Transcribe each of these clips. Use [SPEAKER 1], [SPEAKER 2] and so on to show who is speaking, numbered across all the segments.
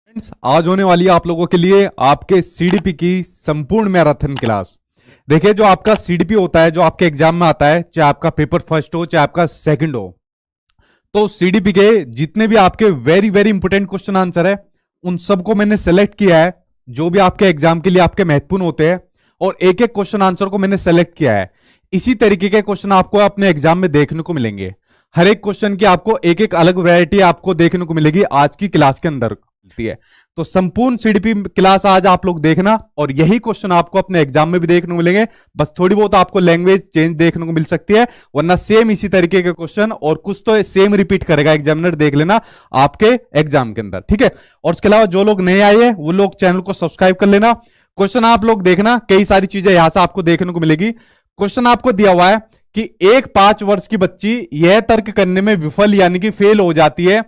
[SPEAKER 1] Friends, आज होने वाली है आप लोगों के लिए आपके सीडीपी की संपूर्ण मैराथन क्लास। देखिए, जो आपका सीडीपी होता है, जो आपके एग्जाम में आता है, चाहे आपका पेपर फर्स्ट हो चाहे आपका सेकंड हो, तो सीडीपी के जितने भी आपके very very important question answer है, उन सबको मैंने सेलेक्ट किया है, जो भी आपके एग्जाम के लिए आपके महत्वपूर्ण होते हैं, और एक एक क्वेश्चन आंसर को मैंने सेलेक्ट किया है। इसी तरीके के क्वेश्चन आपको अपने एग्जाम में देखने को मिलेंगे। हर एक क्वेश्चन की आपको एक एक अलग वैरायटी आपको देखने को मिलेगी आज की क्लास के अंदर मिलती है। तो संपूर्ण सीडीपी क्लास आज आप लोग देखना, और यही क्वेश्चन आपको अपने एग्जाम में भी देखने को मिलेंगे। बस थोड़ी बहुत आपको लैंग्वेज चेंज देखने को मिल सकती है, वरना सेम इसी तरीके के क्वेश्चन और कुछ तो सेम रिपीट करेगा एग्जामिनर, देख लेना आपके एग्जाम के अंदर, ठीक है। और इसके अलावा जो लोग नए आए हैं वो लोग चैनल को सब्सक्राइब कर लेना। क्वेश्चन आप लोग देखना, कई सारी चीजें यहां से आपको देखने को मिलेगी। क्वेश्चन आपको दिया हुआ है कि एक 5 वर्ष की बच्ची यह तर्क करने में विफल यानी कि फेल हो जाती है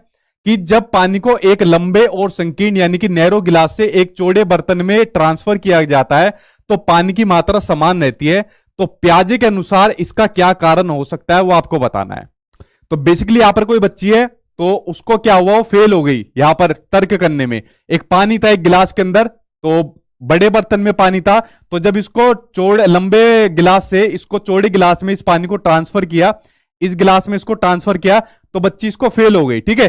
[SPEAKER 1] कि जब पानी को एक लंबे और संकीर्ण यानी कि नैरो गिलास से एक चौड़े बर्तन में ट्रांसफर किया जाता है तो पानी की मात्रा समान रहती है, तो प्याजे के अनुसार इसका क्या कारण हो सकता है वो आपको बताना है। तो बेसिकली यहां पर कोई बच्ची है, तो उसको क्या हुआ, वो फेल हो गई यहां पर तर्क करने में। एक पानी था एक गिलास के अंदर, तो बड़े बर्तन में पानी था, तो जब इसको चौड़े लंबे गिलास से इसको चौड़े गिलास में इस पानी को ट्रांसफर किया, इस गिलास में इसको ट्रांसफर किया, तो बच्ची इसको फेल हो गई, ठीक है।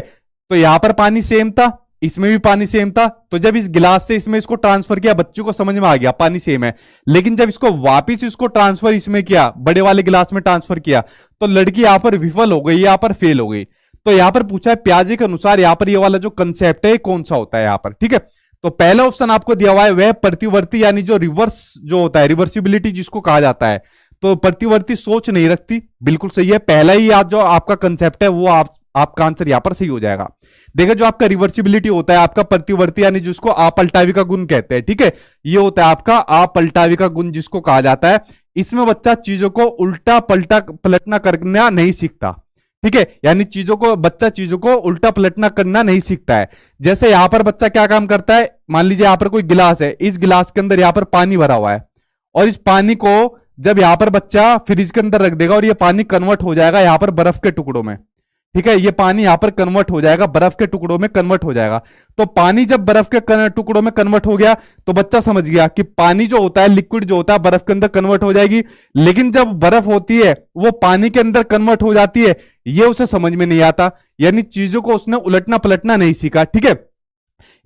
[SPEAKER 1] तो यहां पर पानी सेम था, इसमें भी पानी सेम था, तो जब इस गिलास से इसमें इसको ट्रांसफर किया, बच्ची को समझ में आ गया पानी सेम है। लेकिन जब इसको वापिस इसको ट्रांसफर इसमें किया, बड़े वाले गिलास में ट्रांसफर किया, तो लड़की यहां पर विफल हो गई, यहां पर फेल हो गई। तो यहां पर पूछा है प्याजे के अनुसार यहां पर ये वाला जो कंसेप्ट है कौन सा होता है यहां पर, ठीक है। तो पहला ऑप्शन आपको दिया हुआ है वह प्रतिवर्ती यानी जो रिवर्स जो होता है, रिवर्सिबिलिटी जिसको कहा जाता है, तो प्रतिवर्ती सोच नहीं रखती, बिल्कुल सही है। पहला ही आज जो आपका कंसेप्ट है वो आपका आंसर यहां पर सही हो जाएगा। देखिए, जो आपका रिवर्सिबिलिटी होता है, आपका प्रतिवर्ती यानी जिसको अपलटावी का गुण कहते हैं, ठीक है, ये होता है आपका अपलटावी का गुण जिसको कहा जाता है। इसमें बच्चा चीजों को उल्टा पलटना करना नहीं सीखता, ठीक है, यानी बच्चा चीजों को उल्टा पलटना करना नहीं सीखता है। जैसे यहां पर बच्चा क्या काम करता है, मान लीजिए यहां पर कोई गिलास है, इस गिलास के अंदर यहां पर पानी भरा हुआ है, और इस पानी को जब यहां पर बच्चा फ्रिज के अंदर रख देगा और ये पानी कन्वर्ट हो जाएगा यहां पर बर्फ के टुकड़ों में, ठीक है, ये पानी यहां पर कन्वर्ट हो जाएगा, बर्फ के टुकड़ों में कन्वर्ट हो जाएगा। तो पानी जब बर्फ के टुकड़ों में कन्वर्ट हो गया, तो बच्चा समझ गया कि पानी जो होता है, लिक्विड जो होता है, बर्फ के अंदर कन्वर्ट हो जाएगी। लेकिन जब बर्फ होती है वो पानी के अंदर कन्वर्ट हो जाती है, ये उसे समझ में नहीं आता, यानी चीजों को उसने उलटना पलटना नहीं सीखा, ठीक है।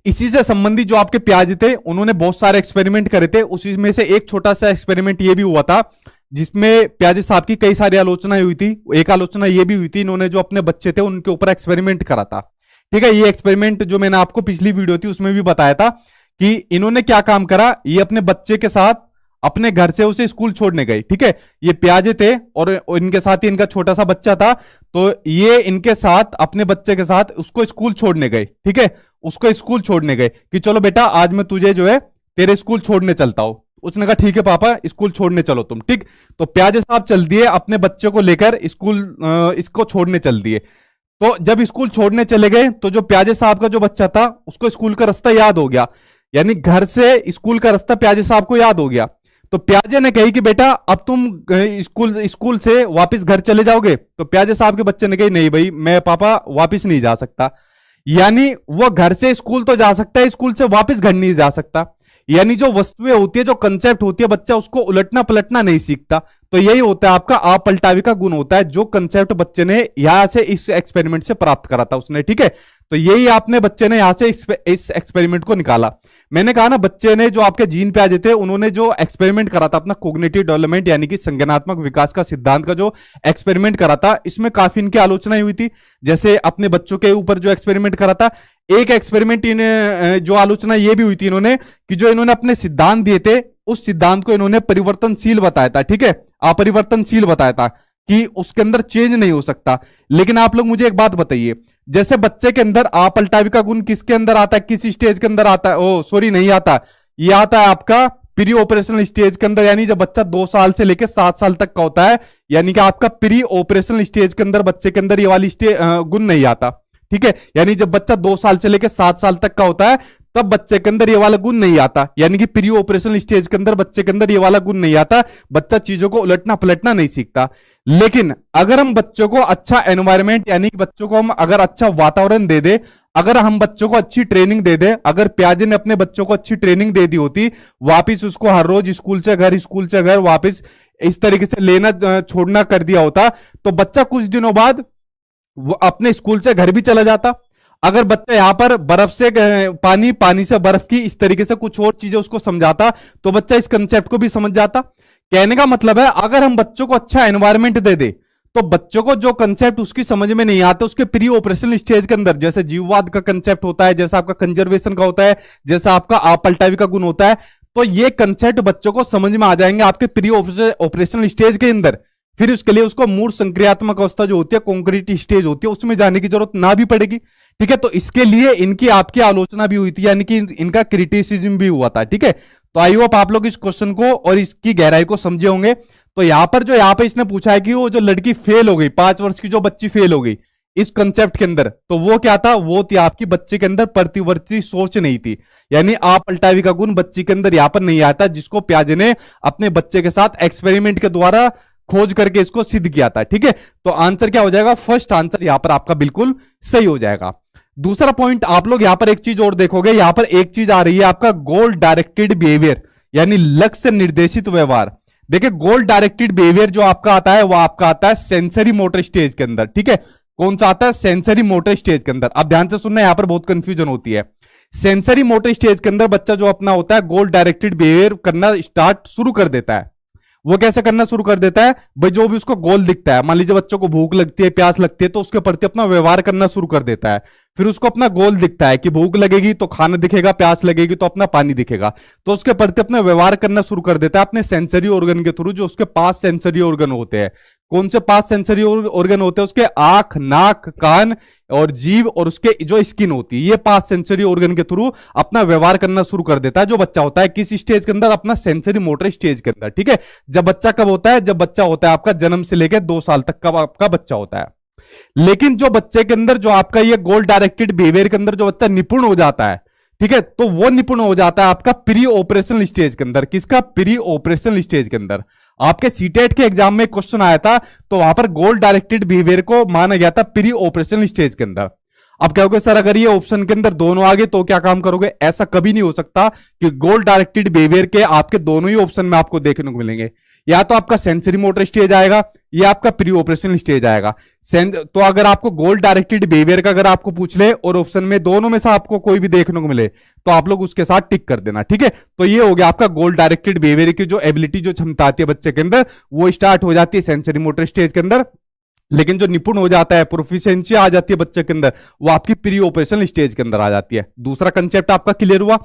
[SPEAKER 1] इसी से संबंधित जो आपके प्याजे थे, उन्होंने बहुत सारे एक्सपेरिमेंट करे थे, उसी में से एक छोटा सा एक्सपेरिमेंट ये भी हुआ था जिसमें प्याजे साहब की कई सारी आलोचनाएं हुई थी। एक आलोचना ये भी हुई थी, इन्होंने जो अपने बच्चे थे उनके ऊपर एक्सपेरिमेंट करा था, ठीक है। ये एक्सपेरिमेंट जो मैंने आपको पिछली वीडियो थी उसमें भी बताया था कि इन्होंने क्या काम करा, ये अपने बच्चे के साथ अपने घर से उसे स्कूल छोड़ने गए, ठीक है। ये प्याजे थे और इनके साथ ही इनका छोटा सा बच्चा था, तो ये इनके साथ अपने बच्चे के साथ उसको स्कूल छोड़ने गए, ठीक है, उसको स्कूल छोड़ने गए कि चलो बेटा आज मैं तुझे जो है तेरे स्कूल छोड़ने चलता हूं। उसने कहा ठीक है पापा, स्कूल छोड़ने चलो तुम, ठीक। तो प्याजे साहब चल दिए अपने बच्चे को लेकर स्कूल, इसको छोड़ने चल दिए। तो जब स्कूल छोड़ने चले गए, तो जो प्याजे साहब का जो बच्चा था उसको स्कूल का रास्ता याद हो गया, यानी घर से स्कूल का रास्ता प्याजे साहब को याद हो गया। तो प्याजे ने कही कि बेटा अब तुम स्कूल से वापस घर चले जाओगे। तो प्याजे साहब के बच्चे ने कही नहीं भाई, मैं पापा वापस नहीं जा सकता। यानी वो घर से स्कूल तो जा सकता है, स्कूल से वापस घर नहीं जा सकता। यानी जो वस्तुएं होती है, जो कंसेप्ट होती है, बच्चा उसको उलटना पलटना नहीं सीखता। तो यही होता है आपका अपलटावी का गुण होता है, जो कंसेप्ट बच्चे ने यहां से इस एक्सपेरिमेंट से प्राप्त करा था उसने, ठीक है। तो यही आपने बच्चे ने यहां से इस एक्सपेरिमेंट को निकाला। मैंने कहा ना, बच्चे ने जो आपके जीन प्याजे थे उन्होंने जो एक्सपेरिमेंट करा था अपना कॉग्निटिव डेवलपमेंट यानी कि संज्ञानात्मक विकास का सिद्धांत का जो एक्सपेरिमेंट करा था, इसमें काफी इनकी आलोचनाएं हुई थी। जैसे अपने बच्चों के ऊपर जो एक्सपेरिमेंट करा था, एक एक्सपेरिमेंट जो आलोचना ये भी हुई थी इन्होंने कि जो इन्होंने अपने सिद्धांत दिए थे उस सिद्धांत को इन्होंने परिवर्तनशील बताया था, ठीक है, अपरिवर्तनशील बताया था कि उसके अंदर चेंज नहीं हो सकता। लेकिन आप लोग मुझे एक बात बताइए, जैसे बच्चे के अंदर अपलटावी का गुण किसके अंदर आता है, किस स्टेज के अंदर आता है, ओ सॉरी नहीं आता, ये आता है आपका प्री ऑपरेशनल स्टेज के अंदर, यानी जब बच्चा 2 साल से लेकर 7 साल तक का होता है, यानी कि आपका प्री ऑपरेशनल स्टेज के अंदर बच्चे के अंदर ये वाली गुण नहीं आता, ठीक है। यानी जब बच्चा 2 साल से लेकर 7 साल तक का होता है तब बच्चे के अंदर ये वाला गुण नहीं आता, यानी कि प्री ऑपरेशनल स्टेज के अंदर बच्चे के अंदर ये वाला गुण नहीं आता, बच्चा चीजों को उलटना पलटना नहीं सीखता। लेकिन अगर हम बच्चों को अच्छा एनवायरमेंट यानी कि बच्चों को हम अगर अच्छा वातावरण दे दे, अगर हम बच्चों को अच्छी ट्रेनिंग दे दे, अगर पियाजे ने अपने बच्चों को अच्छी ट्रेनिंग दे दी होती, वापिस उसको हर रोज स्कूल से घर वापिस इस तरीके से लेना छोड़ना कर दिया होता, तो बच्चा कुछ दिनों बाद वो अपने स्कूल से घर भी चला जाता। अगर बच्चा यहां पर बर्फ से पानी, पानी से बर्फ की इस तरीके से कुछ और चीजें उसको समझाता, तो बच्चा इस कंसेप्ट को भी समझ जाता। कहने का मतलब है अगर हम बच्चों को अच्छा एनवायरमेंट दे दे, तो बच्चों को जो कंसेप्ट उसकी समझ में नहीं आते उसके प्री ऑपरेशनल स्टेज के अंदर, जैसे जीववाद का कंसेप्ट होता है, जैसा आपका कंजर्वेशन का होता है, जैसा आपका आपलटावी का गुण होता है, तो ये कंसेप्ट बच्चों को समझ में आ जाएंगे आपके प्री ऑपरेशनल स्टेज के अंदर। फिर उसके लिए उसको मूल संक्रियात्मक अवस्था जो होती है, कॉन्क्रीट स्टेज होती है, उसमें जाने की जरूरत ना भी पड़ेगी। ठीक है, तो इसके लिए इनकी आपकी आलोचना भी हुई थी, यानी कि इनका क्रिटिसिज्म भी हुआ था। ठीक है, तो आई होप आप लोग इस क्वेश्चन को और इसकी गहराई को समझे होंगे। तो यहां पर इसने पूछा है कि वो जो लड़की फेल हो गई, 5 वर्ष की जो बच्ची फेल हो गई इस कंसेप्ट के अंदर, तो वो क्या था, वो थी आपकी बच्चे के अंदर प्रतिवर्ती सोच नहीं थी, यानी आप पलटावी का गुण बच्ची के अंदर यहां पर नहीं आता, जिसको पियाजे ने अपने बच्चे के साथ एक्सपेरिमेंट के द्वारा खोज करके इसको सिद्ध किया था। ठीक है, तो आंसर क्या हो जाएगा, फर्स्ट आंसर यहां पर आपका बिल्कुल सही हो जाएगा। दूसरा पॉइंट आप लोग यहां पर एक चीज और देखोगे, यहां पर एक चीज आ रही है आपका गोल डायरेक्टेड बिहेवियर, यानी लक्ष्य निर्देशित व्यवहार। देखिए गोल डायरेक्टेड बिहेवियर जो आपका आता है वो आपका आता है सेंसरी मोटर स्टेज के अंदर। ठीक है, कौन सा आता है, सेंसरी मोटर स्टेज के अंदर। अब ध्यान से सुनना, यहां पर बहुत कंफ्यूजन होती है। सेंसरी मोटर स्टेज के अंदर बच्चा जो अपना होता है गोल डायरेक्टेड बिहेवियर करना स्टार्ट शुरू कर देता है। वो कैसे करना शुरू कर देता है भाई, जो भी उसको गोल दिखता है, मान लीजिए बच्चों को भूख लगती है, प्यास लगती है, तो उसके प्रति अपना व्यवहार करना शुरू कर देता है। फिर उसको अपना गोल दिखता है कि भूख लगेगी तो खाना दिखेगा, प्यास लगेगी तो अपना पानी दिखेगा, तो उसके प्रति अपना व्यवहार करना शुरू कर देता है अपने सेंसरी ऑर्गन के थ्रू, जो उसके 5 सेंसरी ऑर्गन होते हैं। कौन से 5 सेंसरी ऑर्गन होते हैं उसके, आंख, नाक, कान और जीभ और उसके जो स्किन होती है, ये 5 सेंसरी ऑर्गन के थ्रू अपना व्यवहार करना शुरू कर देता है जो बच्चा होता है। किस स्टेज के अंदर, अपना सेंसरी मोटर स्टेज के अंदर। ठीक है, जब बच्चा कब होता है, जब बच्चा होता है आपका जन्म से लेकर 2 साल तक का आपका बच्चा होता है। लेकिन जो बच्चे के अंदर जो आपका ये गोल डायरेक्टेड बिहेवियर के अंदर जो बच्चा निपुण हो जाता है, ठीक है, तो वो निपुण हो जाता है आपका प्री ऑपरेशनल स्टेज के अंदर। किसका, प्री ऑपरेशनल स्टेज के अंदर। आपके सीटेट के एग्जाम में क्वेश्चन आया था, तो वहां पर गोल डायरेक्टेड बिहेवियर को माना गया था प्री ऑपरेशनल स्टेज के अंदर। अब कहोगे सर अगर ये ऑप्शन के अंदर दोनों आ गए तो क्या काम करोगे, ऐसा कभी नहीं हो सकता कि गोल डायरेक्टेड बिहेवियर के आपके दोनों ही ऑप्शन में आपको देखने को मिलेंगे। या तो आपका सेंसरी मोटर स्टेज आएगा या आपका प्री ऑपरेशनल स्टेज आएगा। तो अगर आपको गोल डायरेक्टेड बिहेवियर का अगर आपको पूछ ले और ऑप्शन में दोनों में से आपको कोई भी देखने को मिले, तो आप लोग उसके साथ टिक कर देना। ठीक है, तो ये हो गया आपका गोल डायरेक्टेड बिहेवियर की जो एबिलिटी, जो क्षमता आती है बच्चे के अंदर, वो स्टार्ट हो जाती है सेंसरी मोटर स्टेज के अंदर। लेकिन जो निपुण हो जाता है, प्रोफिशिएंसी आ जाती है बच्चे के अंदर, वो आपकी प्री ऑपरेशनल स्टेज के अंदर आ जाती है। दूसरा कंसेप्ट आपका क्लियर हुआ।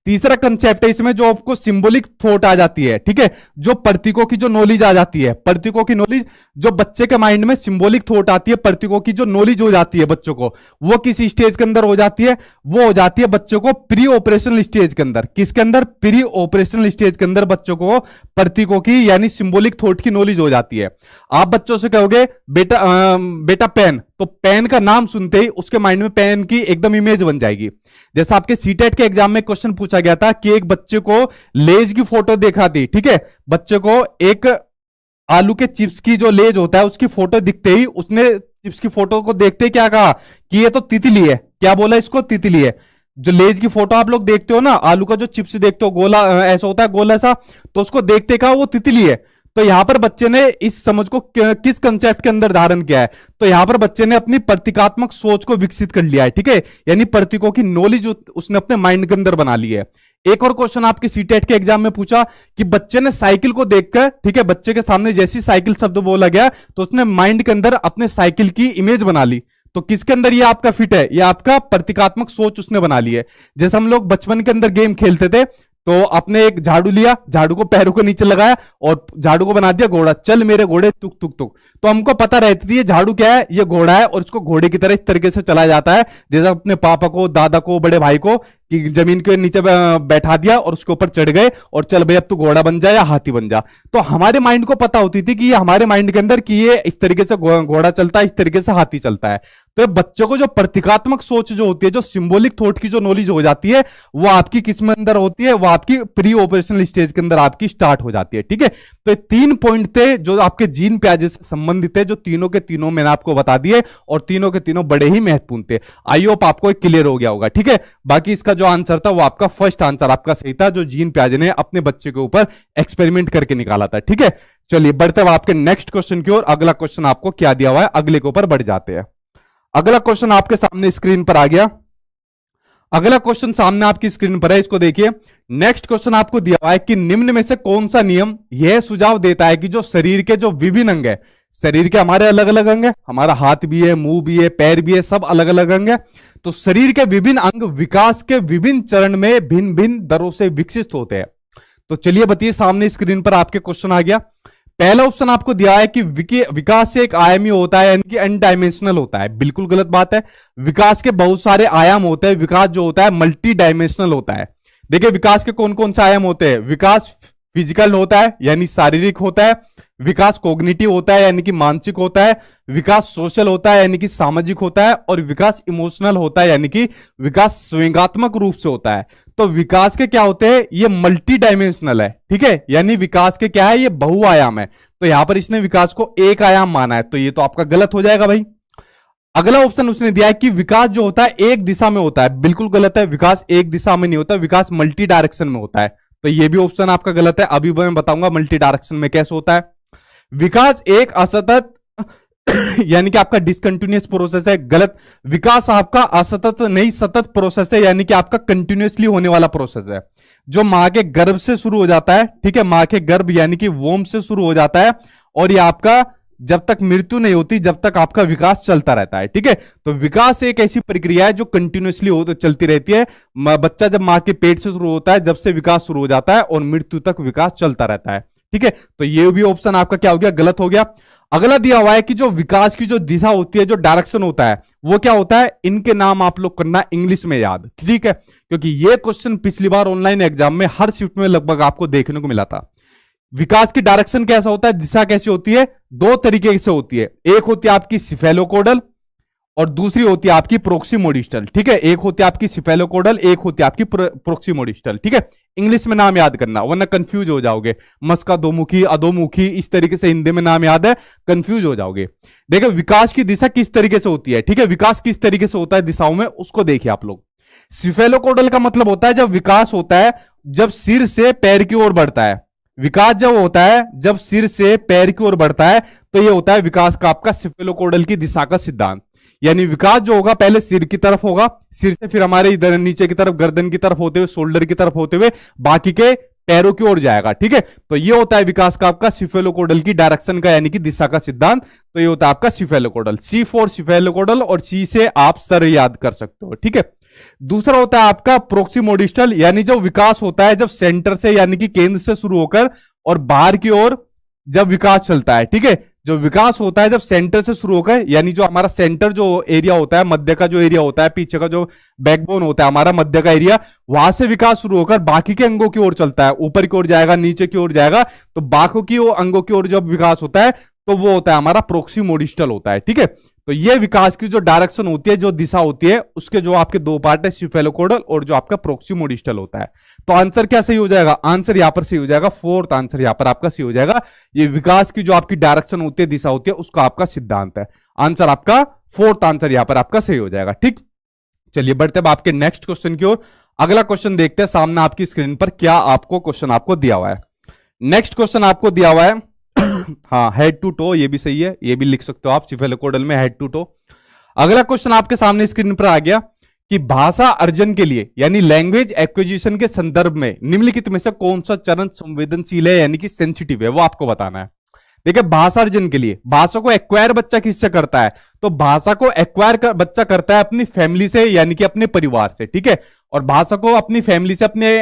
[SPEAKER 1] तीसरा कंसेप्ट है इसमें जो आपको सिंबॉलिक थॉट आ जाती है। ठीक है, जो प्रतीकों की जो नॉलेज आ जाती है, प्रतीकों की नॉलेज, जो बच्चे के माइंड में सिंबॉलिक थॉट आती है, प्रतीकों की जो नॉलेज हो जाती है बच्चों को, वो किस स्टेज के अंदर हो जाती है, वो हो जाती है बच्चों को प्री ऑपरेशनल स्टेज के अंदर। किसके अंदर, प्री ऑपरेशनल स्टेज के अंदर बच्चों को प्रतीकों की यानी सिंबॉलिक थॉट की नॉलेज हो जाती है। आप बच्चों से कहोगे बेटा पेन, तो पेन का नाम सुनते ही उसके माइंड में पेन की एकदम इमेज बन जाएगी। जैसा आपके सीटेट के एग्जाम में क्वेश्चन पूछा गया था कि एक बच्चे को लेज की फोटो देखा थी। ठीक है, बच्चे को एक आलू के चिप्स की जो लेज होता है उसकी फोटो दिखते ही उसने चिप्स की फोटो को देखते ही क्या कहा कि ये तो तितली है। क्या बोला, इसको तितली है। जो लेज की फोटो आप लोग देखते हो ना, आलू का जो चिप्स देखते हो गोला ऐसा होता है, गोला सा, तो उसको देखते कहा वो तितली है। तो यहां पर बच्चे ने इस समझ को किस कंसेप्ट के अंदर धारण किया है, तो यहां पर बच्चे ने अपनी प्रतीकात्मक सोच को विकसित कर लिया है। ठीक है, यानी प्रतीकों की नॉलेज उसने अपने माइंड के अंदर बना ली है। एक और क्वेश्चन आपके सीटेट के एग्जाम में पूछा कि बच्चे ने साइकिल को देखकर, ठीक है, बच्चे के सामने जैसी साइकिल शब्द बोला गया तो उसने माइंड के अंदर अपने साइकिल की इमेज बना ली। तो किसके अंदर ये आपका फिट है, ये आपका प्रतीकात्मक सोच उसने बना ली है। जैसे हम लोग बचपन के अंदर गेम खेलते थे, तो आपने एक झाड़ू लिया, झाड़ू को पैरों के नीचे लगाया और झाड़ू को बना दिया घोड़ा, चल मेरे घोड़े तुक तुक तुक। तो हमको पता रहती थी ये झाड़ू क्या है, ये घोड़ा है, और इसको घोड़े की तरह इस तरीके से चलाया जाता है जैसे अपने पापा को, दादा को, बड़े भाई को कि जमीन के नीचे बैठा दिया और उसके ऊपर चढ़ गए और चल भाई अब तू घोड़ा बन जा या हाथी बन जा। तो हमारे माइंड को पता होती थी कि ये हमारे माइंड के अंदर कि ये इस तरीके से घोड़ा चलता है, इस तरीके से हाथी चलता है। तो बच्चों को जो प्रतीकात्मक सोच जो होती है, जो सिंबॉलिक थॉट की जो नॉलेज हो जाती है, वो आपकी किस में अंदर होती है, वो आपकी प्री ऑपरेशनल स्टेज के अंदर आपकी स्टार्ट हो जाती है। ठीक है, तो ये 3 पॉइंट थे जो आपके जीन प्याजे से संबंधित है, जो तीनों के तीनों मैंने आपको बता दिए और तीनों के तीनों बड़े ही महत्वपूर्ण थे। आई होप आपको क्लियर हो गया होगा। ठीक है, बाकी इसका जो आंसर था वो आपका फर्स्ट आंसर आपका सही था, जो जीन प्याजे ने अपने बच्चे के ऊपर एक्सपेरिमेंट करके निकाला था। ठीक है, चलिए बढ़ते हुए आपके नेक्स्ट क्वेश्चन की ओर। अगला क्वेश्चन आपको क्या दिया हुआ है, अगले के ऊपर बढ़ जाते हैं। अगला क्वेश्चन आपके सामने स्क्रीन पर आ गया। अगला क्वेश्चन सामने आपकी स्क्रीन पर है, इसको देखिए। नेक्स्ट क्वेश्चन आपको दिया हुआ है कि निम्न में से कौन सा नियम यह सुझाव देता है कि जो शरीर के जो विभिन्न अंग है, शरीर के हमारे अलग अलग अंग है, हमारा हाथ भी है, मुंह भी है, पैर भी है, सब अलग अलग अंग है। तो शरीर के विभिन्न अंग विकास के विभिन्न चरण में भिन्न भिन्न दरों से विकसित होते हैं। तो चलिए बताइए, सामने स्क्रीन पर आपके क्वेश्चन आ गया। पहला ऑप्शन आपको दिया है कि विकास एक आयामी होता है, यानी कि अनडायमेंशनल होता है। बिल्कुल गलत बात है। विकास के बहुत सारे आयाम होते हैं। विकास जो होता है मल्टी डायमेंशनल होता है। देखिए विकास के कौन कौन से आयाम होते हैं। विकास फिजिकल होता है यानी शारीरिक होता है। विकास कॉग्निटिव होता है यानी कि मानसिक होता है। विकास सोशल होता है यानी कि सामाजिक होता है। और विकास इमोशनल होता है यानी कि विकास संवेगात्मक रूप से होता है। तो विकास के क्या होते हैं, ये मल्टी डायमेंशनल है। ठीक है, यानी विकास के क्या है, ये बहुआयाम है। तो यहां पर इसने विकास को एक आयाम माना है, तो ये तो आपका गलत हो जाएगा भाई। अगला ऑप्शन उसने दिया है कि विकास जो होता है एक दिशा में होता है। बिल्कुल गलत है, विकास एक दिशा में नहीं होता, विकास मल्टी डायरेक्शन में होता है। तो ये भी ऑप्शन आपका गलत है। अभी मैं बताऊंगा मल्टी डायरेक्शन में कैसे होता है। विकास एक असतत यानी कि आपका डिसकंटिन्यूअस प्रोसेस है। गलत। विकास आपका असतत नहीं सतत प्रोसेस है, यानी कि आपका कंटिन्यूअसली होने वाला प्रोसेस है, जो मां के गर्भ से शुरू हो जाता है। ठीक है, मां के गर्भ यानी कि वोम से शुरू हो जाता है और ये आपका जब तक मृत्यु नहीं होती जब तक आपका विकास चलता रहता है। ठीक है, तो विकास एक ऐसी प्रक्रिया है जो कंटिन्यूअसली चलती रहती है। बच्चा जब मां के पेट से शुरू होता है, जब से विकास शुरू हो जाता है और मृत्यु तक विकास चलता रहता है। ठीक है, तो ये भी ऑप्शन आपका क्या हो गया, गलत हो गया। अगला दिया हुआ है कि जो विकास की जो दिशा होती है, जो डायरेक्शन होता है, वो क्या होता है। इनके नाम आप लोग करना इंग्लिश में याद। ठीक है, क्योंकि ये क्वेश्चन पिछली बार ऑनलाइन एग्जाम में हर शिफ्ट में लगभग आपको देखने को मिला था। विकास की डायरेक्शन कैसा होता है, दिशा कैसी होती है, दो तरीके से होती है। एक होती है आपकी सिफेलोकोडल और दूसरी होती है आपकी प्रोक्सीमोडिस्टल। ठीक है, एक होती है आपकी सिफेलोकोडल, एक होती है आपकी प्रोक्सीमोडिस्टल। ठीक है, इंग्लिश में नाम याद करना वरना कंफ्यूज हो जाओगे। मस्का दोमुखी, अधोमुखी, इस तरीके से हिंदी में नाम याद है, कंफ्यूज हो जाओगे। देखिए विकास की दिशा किस तरीके से होती है। ठीक है, विकास किस तरीके से होता है दिशाओं में, उसको देखिए आप लोग। सिफेलोकोडल का मतलब होता है जब विकास होता है जब सिर से पैर की ओर बढ़ता है। विकास जब होता है जब सिर से पैर की ओर बढ़ता है, तो यह होता है विकास का आपका सिफेलोकोडल की दिशा का सिद्धांत। यानी विकास जो होगा पहले सिर की तरफ होगा, सिर से फिर हमारे इधर नीचे की तरफ गर्दन की तरफ होते हुए, शोल्डर की तरफ होते हुए बाकी के पैरों की ओर जाएगा। ठीक है, तो ये होता है विकास का आपका सिफेलोकोडल की डायरेक्शन का यानी कि दिशा का सिद्धांत। तो ये होता है आपका सिफेलोकोडल। सी फॉर सिफेलोकोडल और सी से आप सर याद कर सकते हो। ठीक है, दूसरा होता है आपका प्रोक्सीमोडिस्टल, यानी जो विकास होता है जब सेंटर से यानी कि केंद्र से शुरू होकर और बाहर की ओर जब विकास चलता है। ठीक है, जो विकास होता है जब सेंटर से शुरू होकर, यानी जो हमारा सेंटर जो एरिया होता है, मध्य का जो एरिया होता है, पीछे का जो बैकबोन होता है हमारा मध्य का एरिया, वहां से विकास शुरू होकर बाकी के अंगों की ओर चलता है, ऊपर की ओर जाएगा, नीचे की ओर जाएगा। तो बाकी की अंगों की ओर जब विकास होता है तो वो होता है हमारा प्रोक्सीमोडिस्टल होता है। ठीक है, तो ये विकास की जो डायरेक्शन होती है, जो दिशा होती है, उसके जो आपके दो पार्ट है, सिफेलोकोडल और जो आपका प्रोक्सीमोडिस्टल होता है। तो आंसर क्या सही हो जाएगा, आंसर यहां पर सही हो जाएगा, फोर्थ आंसर यहां पर आपका सही हो जाएगा। ये विकास की जो आपकी डायरेक्शन होती है, दिशा होती है, उसका आपका सिद्धांत है। आंसर आपका फोर्थ आंसर यहां पर आपका सही हो जाएगा। ठीक, चलिए बढ़ते हैं आपके नेक्स्ट क्वेश्चन की ओर। अगला क्वेश्चन देखते हैं सामने आपकी स्क्रीन पर क्या आपको क्वेश्चन आपको दिया हुआ है। नेक्स्ट क्वेश्चन आपको दिया हुआ है हाँ, हेड टू टो, ये भी सही है, ये भी लिख सकते हो आप सिफेलोकोडल में हेड टू टो। अगला क्वेश्चन आपके सामने स्क्रीन पर आ गया कि भाषा अर्जन के लिए यानी लैंग्वेज एक्विजिशन के संदर्भ में निम्नलिखित में से कौन सा चरण संवेदनशील है यानी कि सेंसिटिव है, वो आपको बताना है। देखिए भाषा अर्जन के लिए, भाषा को एक्वायर बच्चा किससे करता है, तो भाषा को एक्वायर बच्चा करता है अपनी फैमिली से यानी कि अपने परिवार से। ठीक है, और भाषा को अपनी फैमिली से, अपने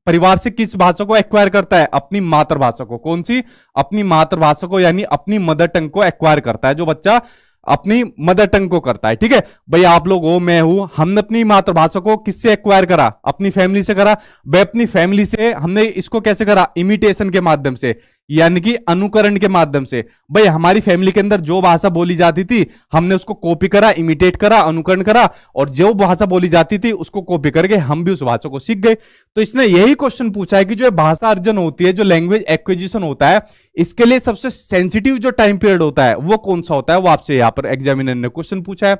[SPEAKER 1] परिवार से किस भाषा को एक्वायर करता है, अपनी मातृभाषा को। कौन सी, अपनी मातृभाषा को यानी अपनी मदर टंग को एक्वायर करता है जो बच्चा अपनी मदर टंग को करता है। ठीक है भाई, आप लोग हो, मैं हूं, हमने अपनी मातृभाषा को किससे एक्वायर करा? अपनी फैमिली से करा। भाई अपनी फैमिली से हमने इसको कैसे करा? इमिटेशन के माध्यम से, यानी कि अनुकरण के माध्यम से। भाई हमारी फैमिली के अंदर जो भाषा बोली जाती थी हमने उसको कॉपी करा, इमिटेट करा, अनुकरण करा, और जो भाषा बोली जाती थी उसको कॉपी करके हम भी उस भाषा को सीख गए। तो इसने यही क्वेश्चन पूछा है कि जो भाषा अर्जन होती है, जो लैंग्वेज एक्विजिशन होता है, इसके लिए सबसे सेंसिटिव जो टाइम पीरियड होता है वो कौन सा होता है? वो आपसे यहां पर एग्जामिनर ने क्वेश्चन पूछा है।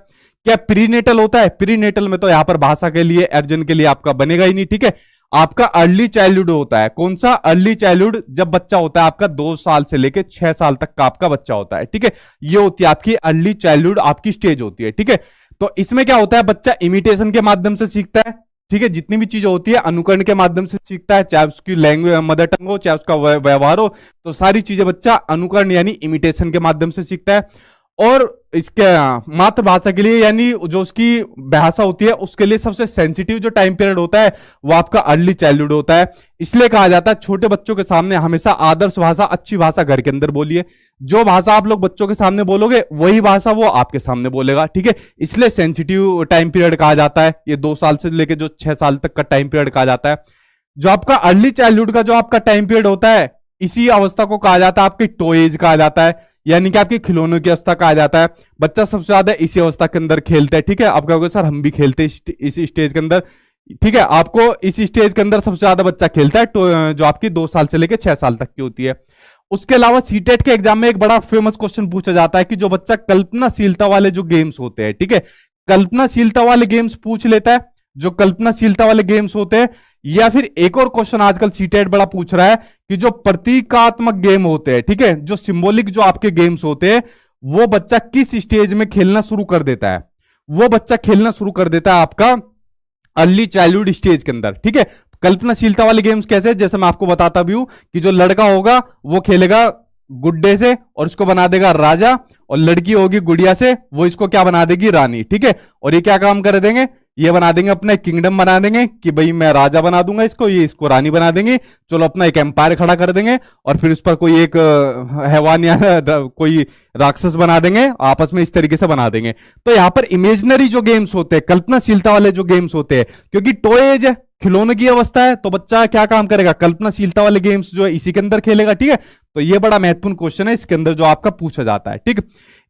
[SPEAKER 1] क्या प्रीनेटल होता है? प्रीनेटल में तो यहां पर भाषा के लिए, अर्जन के लिए आपका बनेगा ही नहीं। ठीक है, आपका अर्ली चाइल्डहुड होता है। कौन सा? अर्ली चाइल्डहुड, जब बच्चा होता है आपका 2 साल से लेकर 6 साल तक का आपका बच्चा होता है। ठीक है, ये होती है आपकी अर्ली चाइल्डहुड, आपकी स्टेज होती है। ठीक है, तो इसमें क्या होता है? बच्चा इमिटेशन के माध्यम से सीखता है। ठीक है, जितनी भी चीजें होती है अनुकरण के माध्यम से सीखता है, चाहे उसकी लैंग्वेज मदर टंग हो, चाहे उसका व्यवहार हो, तो सारी चीजें बच्चा अनुकरण यानी इमिटेशन के माध्यम से सीखता है। और इसके मातृभाषा के लिए, यानी जो उसकी भाषा होती है उसके लिए सबसे सेंसिटिव जो टाइम पीरियड होता है वो आपका अर्ली चाइल्डहुड होता है। इसलिए कहा जाता है छोटे बच्चों के सामने हमेशा आदर्श भाषा, अच्छी भाषा घर के अंदर बोलिए। जो भाषा आप लोग बच्चों के सामने बोलोगे वही भाषा वो आपके सामने बोलेगा। ठीक है, इसलिए सेंसिटिव टाइम पीरियड कहा जाता है। ये 2 साल से लेकर जो 6 साल तक का टाइम पीरियड कहा जाता है। जो आपका अर्ली चाइल्डहुड का जो आपका टाइम पीरियड होता है, इसी अवस्था को कहा जाता है आपकी टॉय एज कहा जाता है, यानी कि आपकी खिलौनों की अवस्था कहा जाता है। बच्चा सबसे ज्यादा इसी अवस्था के अंदर खेलता है। ठीक है, आप कहोगे सर हम भी खेलते हैं इस स्टेज के अंदर। ठीक है, आपको इस स्टेज के अंदर सबसे ज्यादा बच्चा खेलता है तो जो आपकी 2 साल से लेकर 6 साल तक की होती है। उसके अलावा सीटेट के एग्जाम में एक बड़ा फेमस क्वेश्चन पूछा जाता है कि जो बच्चा कल्पनाशीलता वाले जो गेम्स होते हैं, ठीक है, कल्पनाशीलता वाले गेम्स पूछ लेता है, जो कल्पनाशीलता वाले गेम्स होते हैं, या फिर एक और क्वेश्चन आजकल सीटेट बड़ा पूछ रहा है कि जो प्रतीकात्मक गेम होते हैं, ठीक है, जो सिंबॉलिक जो आपके गेम्स होते हैं, वो बच्चा किस स्टेज में खेलना शुरू कर देता है? वो बच्चा खेलना शुरू कर देता है आपका अर्ली चाइल्डहुड स्टेज के अंदर। ठीक है, कल्पनाशीलता वाले गेम्स कैसे? जैसे मैं आपको बताता भी हूं कि जो लड़का होगा वो खेलेगा गुड्डे से और इसको बना देगा राजा, और लड़की होगी गुड़िया से, वो इसको क्या बना देगी? रानी। ठीक है, और ये क्या काम कर देंगे? ये बना देंगे अपना किंगडम बना देंगे कि भाई मैं राजा बना दूंगा इसको, ये इसको रानी बना देंगे, चलो अपना एक एम्पायर खड़ा कर देंगे, और फिर उस पर कोई एक हैवान या कोई राक्षस बना देंगे, आपस में इस तरीके से बना देंगे। तो यहां पर इमेजिनरी जो गेम्स होते हैं, कल्पनाशीलता वाले जो गेम्स होते हैं, क्योंकि टॉय एज है, खिलौने की अवस्था है, तो बच्चा क्या काम करेगा? कल्पनाशीलता वाले गेम्स जो है इसी के अंदर खेलेगा। ठीक है, तो ये बड़ा महत्वपूर्ण क्वेश्चन है इसके अंदर जो आपका पूछा जाता है। ठीक,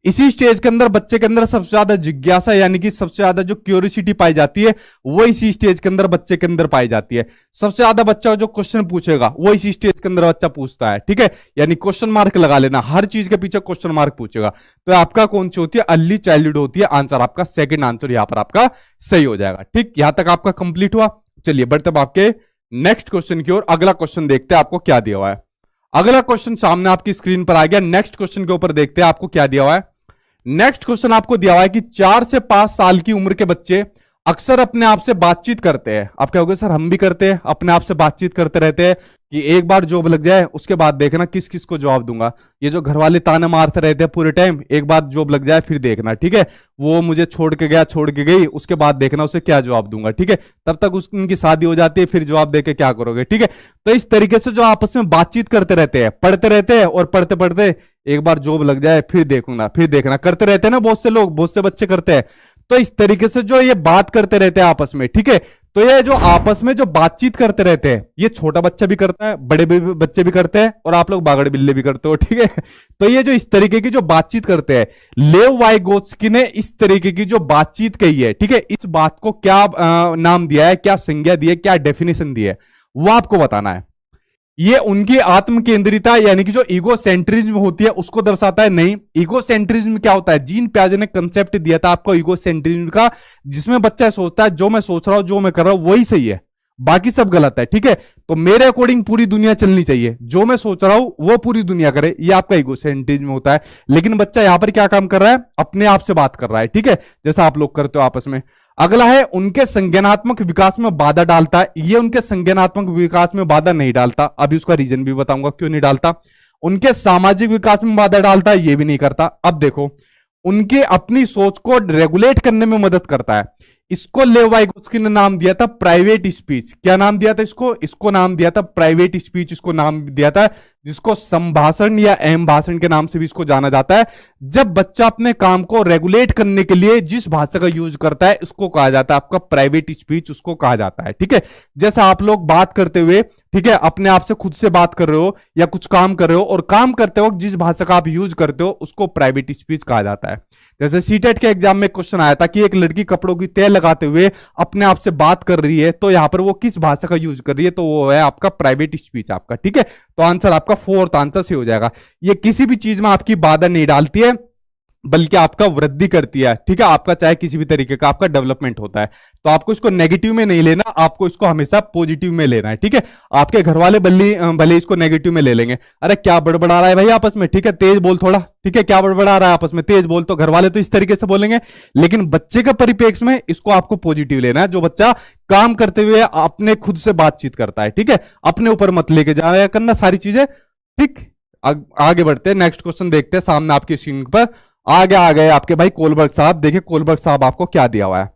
[SPEAKER 1] इसी स्टेज के अंदर बच्चे के अंदर सबसे ज्यादा जिज्ञासा, यानी कि सबसे ज्यादा जो क्यूरियोसिटी पाई जाती है वो इसी स्टेज के अंदर बच्चे के अंदर पाई जाती है। सबसे ज्यादा बच्चा जो क्वेश्चन पूछेगा वो इसी स्टेज के अंदर बच्चा पूछता है। ठीक है, यानी क्वेश्चन मार्क लगा लेना, हर चीज के पीछे क्वेश्चन मार्क पूछेगा। तो आपका कौन सी होती है? अर्ली चाइल्डहुड होती है। आंसर आपका सेकंड आंसर यहां पर आपका सही हो जाएगा। ठीक, यहां तक आपका कंप्लीट हुआ। चलिए बढ़ते अब आपके नेक्स्ट क्वेश्चन की ओर। अगला क्वेश्चन देखते हैं आपको क्या दिया हुआ है। अगला क्वेश्चन सामने आपकी स्क्रीन पर आ गया। नेक्स्ट क्वेश्चन के ऊपर देखते हैं आपको क्या दिया हुआ है। नेक्स्ट क्वेश्चन आपको दिया हुआ है कि 4 से 5 साल की उम्र के बच्चे अक्सर अपने आप से बातचीत करते हैं। आप क्या होगे सर हम भी करते हैं, अपने आप से बातचीत करते रहते हैं कि एक बार जॉब लग जाए उसके बाद देखना किस किस को जवाब दूंगा। ये जो घर वाले ताना मारते रहते हैं पूरे टाइम, एक बार जॉब लग जाए फिर देखना। ठीक है, वो मुझे छोड़ के गया, छोड़ के गई, उसके बाद देखना उसे क्या जवाब दूंगा। ठीक है, तब तक उनकी शादी हो जाती है, फिर जवाब देके क्या करोगे? ठीक है, तो इस तरीके से जो आपस में बातचीत करते रहते हैं, पढ़ते रहते हैं, और पढ़ते पढ़ते एक बार जॉब लग जाए फिर देखूंगा, फिर देखना करते रहते हैं ना, बहुत से लोग, बहुत से बच्चे करते हैं। तो इस तरीके से जो ये बात करते रहते हैं आपस में। ठीक है, तो ये जो आपस में जो बातचीत करते रहते हैं, ये छोटा बच्चा भी करता है, बड़े बच्चे भी करते हैं, और आप लोग बागड़ बिल्ले भी करते हो। ठीक है, तो ये जो इस तरीके की जो बातचीत करते हैं, लेव वाइगोत्स्की ने इस तरीके की जो बातचीत कही है, ठीक है, इस बात को क्या नाम दिया है, क्या संज्ञा दी है, क्या डेफिनेशन दी है, वो आपको बताना है। ये उनकी आत्म केंद्रिता यानी कि जो ईगो सेंट्रिज्म होती है उसको दर्शाता है? नहीं। ईगो सेंट्रिज्म क्या होता है? जीन पियाजे ने कंसेप्ट दिया था आपको ईगो सेंट्रिज्म का, जिसमें बच्चा सोचता है जो मैं सोच रहा हूं, जो मैं कर रहा हूं वही सही है, बाकी सब गलत है। ठीक है, तो मेरे अकॉर्डिंग पूरी दुनिया चलनी चाहिए, जो मैं सोच रहा हूं वो पूरी दुनिया करे, ये आपका ईगो सेंट्रिज्म होता है। लेकिन बच्चा यहां पर क्या काम कर रहा है? अपने आप से बात कर रहा है। ठीक है, जैसा आप लोग करते हो आपस में। अगला है उनके संज्ञानात्मक विकास में बाधा डालता है। ये उनके संज्ञानात्मक विकास में बाधा नहीं डालता, अभी उसका रीजन भी बताऊंगा क्यों नहीं डालता। उनके सामाजिक विकास में बाधा डालता है, ये भी नहीं करता। अब देखो, उनके अपनी सोच को रेगुलेट करने में मदद करता है। इसको लेव वाइगोत्स्की ने नाम दिया था प्राइवेट स्पीच। क्या नाम दिया था इसको नाम दिया था प्राइवेट स्पीच, इसको नाम दिया था, जिसको संभाषण या अहम भाषण के नाम से भी इसको जाना जाता है। जब बच्चा अपने काम को रेगुलेट करने के लिए जिस भाषा का यूज करता है, इसको कहा जाता है आपका प्राइवेट स्पीच, उसको कहा जाता है। ठीक है, जैसा आप लोग बात करते हुए, ठीक है, अपने आप से खुद से बात कर रहे हो या कुछ काम कर रहे हो, और काम करते वक्त जिस भाषा का आप यूज करते हो उसको प्राइवेट स्पीच कहा जाता है। जैसे सीटेट के एग्जाम में क्वेश्चन आया था कि एक लड़की कपड़ों की तह लगाते हुए अपने आप से बात कर रही है, तो यहां पर वो किस भाषा का यूज कर रही है, तो वो है आपका प्राइवेट स्पीच आपका। ठीक है, तो आंसर आपका फोर्थ आंसर से हो जाएगा। ये किसी भी चीज में आपकी बाधा नहीं डालती है, बल्कि आपका वृद्धि करती है। ठीक है, आपका चाहे किसी भी तरीके का आपका डेवलपमेंट होता है, तो आपको इसको नेगेटिव में नहीं लेना, आपको इसको हमेशा पॉजिटिव में लेना है। ठीक है, आपके घर वाले भले इसको नेगेटिव में ले लेंगे, अरे क्या बड़बड़ा रहा है भाई आपस में, ठीक है तेज बोल थोड़ा, ठीक है क्या बड़बड़ा रहा है आपस में, तेज बोल, तो घर वाले तो इस तरीके से बोलेंगे। लेकिन बच्चे के परिप्रेक्ष्य में इसको आपको पॉजिटिव लेना है, जो बच्चा काम करते हुए अपने खुद से बातचीत करता है। ठीक है, अपने ऊपर मत लेके जाया करना सारी चीजें। ठीक, आगे बढ़ते हैं, नेक्स्ट क्वेश्चन देखते हैं सामने आपकी स्क्रीन पर। आगे आ गए आपके भाई कोलबर्ग साहब। देखिए कोलबर्ग साहब आपको क्या दिया हुआ है,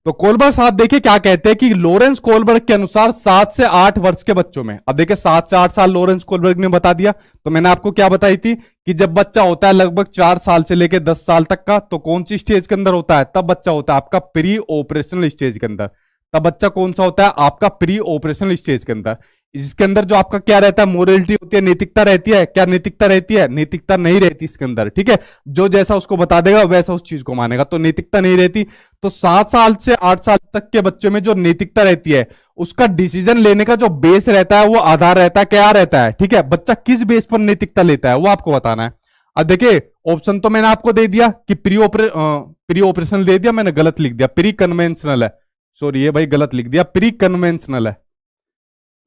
[SPEAKER 1] तो कोलबर्ग साहब देखिए क्या कहते हैं कि लॉरेंस कोलबर्ग के अनुसार 7 से 8 वर्ष के बच्चों में, अब देखिए 7 से 8 साल लॉरेंस कोलबर्ग ने बता दिया, तो मैंने आपको क्या बताई थी कि जब बच्चा होता है लगभग 4 साल से लेकर 10 साल तक का, तो कौन सी स्टेज के अंदर होता है, तब बच्चा होता है आपका प्री ऑपरेशनल स्टेज के अंदर। तब बच्चा कौन सा होता है आपका प्री ऑपरेशनल स्टेज के अंदर, इसके अंदर जो आपका क्या रहता है, मोरलिटी होती है, नैतिकता रहती है। क्या नैतिकता रहती है, नैतिकता नहीं रहती इसके अंदर। ठीक है, जो जैसा उसको बता देगा वैसा उस चीज को मानेगा, तो नैतिकता नहीं रहती। तो 7 साल से 8 साल तक के बच्चे में जो नैतिकता रहती है, उसका डिसीजन लेने का जो बेस रहता है, वो आधार रहता है, क्या रहता है। ठीक है, बच्चा किस बेस पर नैतिकता लेता है वो आपको बताना है। अब देखिए ऑप्शन तो मैंने आपको दे दिया कि प्री ऑपरेशनल दे दिया, मैंने गलत लिख दिया, प्री कन्वेंशनल है, सॉरी ये भाई गलत लिख दिया, प्री कन्वेंशनल है।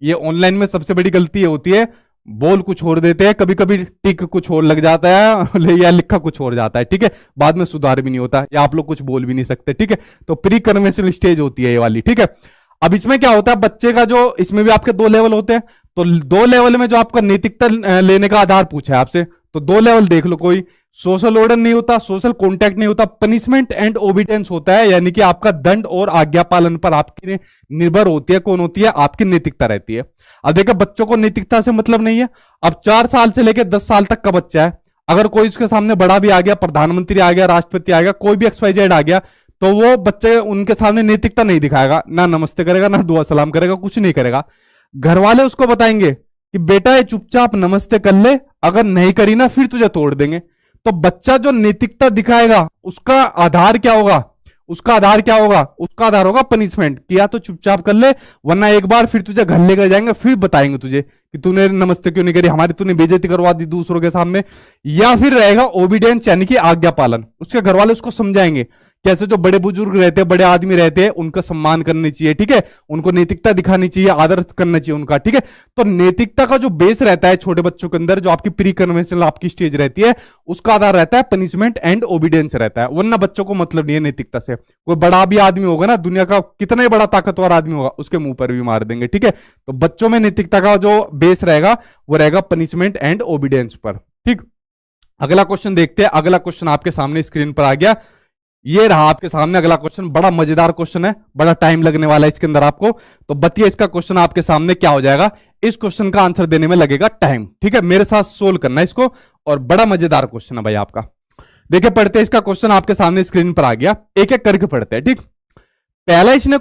[SPEAKER 1] ये ऑनलाइन में सबसे बड़ी गलती ये होती है, बोल कुछ और देते हैं, कभी कभी टिक कुछ और लग जाता है या लिखा कुछ और जाता है। ठीक है, बाद में सुधार भी नहीं होता, या आप लोग कुछ बोल भी नहीं सकते। ठीक है, तो प्री कन्वेंशनल स्टेज होती है ये वाली। ठीक है, अब इसमें क्या होता है बच्चे का जो, इसमें भी आपके 2 लेवल होते हैं, तो 2 लेवल में जो आपका नैतिकता लेने का आधार पूछा है आपसे, तो 2 लेवल देख लो, कोई सोशल ऑर्डर नहीं होता, सोशल कॉन्टैक्ट नहीं होता, पनिशमेंट एंड ओबीडियंस होता है, यानी कि आपका दंड और आज्ञा पालन पर आपकी निर्भर होती है, कौन होती है आपकी नैतिकता रहती है। अब देखो बच्चों को नैतिकता से मतलब नहीं है। अब 4 साल से लेकर 10 साल तक का बच्चा है, अगर कोई उसके सामने बड़ा भी आ गया, प्रधानमंत्री आ गया, राष्ट्रपति आ गया, कोई भी XYZ आ गया, तो वो बच्चे उनके सामने नैतिकता नहीं दिखाएगा, ना नमस्ते करेगा, ना दुआ सलाम करेगा, कुछ नहीं करेगा। घर वाले उसको बताएंगे कि बेटा ये चुपचाप नमस्ते कर ले, अगर नहीं करी ना फिर तुझे तोड़ देंगे। तो बच्चा जो नैतिकता दिखाएगा उसका आधार क्या होगा, उसका आधार क्या होगा, उसका आधार होगा पनिशमेंट, किया तो चुपचाप कर ले, वरना एक बार फिर तुझे घर लेकर जाएंगे, फिर बताएंगे तुझे कि तूने नमस्ते क्यों नहीं करी, हमारी तूने बेइज्जती करवा दी दूसरों के सामने। या फिर रहेगा ओबीडियंस, यानी कि आज्ञा पालन, उसके घर वाले उसको समझाएंगे कैसे जो बड़े बुजुर्ग रहते हैं, बड़े आदमी रहते हैं, उनका सम्मान करनी चाहिए। ठीक है, उनको नैतिकता दिखानी चाहिए, आदर करना चाहिए उनका। ठीक है, तो नैतिकता का जो बेस रहता है छोटे बच्चों के अंदर, जो आपकी प्री कन्वेंशनल आपकी स्टेज रहती है, उसका आधार रहता है पनिशमेंट एंड ओबीडियंस रहता है, वरना बच्चों को मतलब नहीं है नैतिकता से। कोई बड़ा भी आदमी होगा ना, दुनिया का कितना ही बड़ा ताकतवर आदमी होगा, उसके मुंह पर भी मार देंगे। ठीक है, तो बच्चों में नैतिकता का जो बेस रहेगा वो रहेगा पनिशमेंट एंड ओबीडियंस पर। ठीक, अगला क्वेश्चन देखते हैं। अगला क्वेश्चन आपके सामने स्क्रीन पर आ गया, ये रहा आपके सामने अगला क्वेश्चन, बड़ा मजेदार क्वेश्चन है, बड़ा टाइम लगने वाला है इसके अंदर आपको, तो बताइए इसका क्वेश्चन आपके सामने क्या हो जाएगा। इस क्वेश्चन का आंसर देने में लगेगा टाइम। ठीक है, मेरे साथ सोल्व करना है इसको, और बड़ा मजेदार क्वेश्चन है भाई आपका। देखिए पढ़ते हैं, इसका क्वेश्चन आपके सामने स्क्रीन पर आ गया, एक एक करके पढ़ते हैं। ठीक, पहला इसने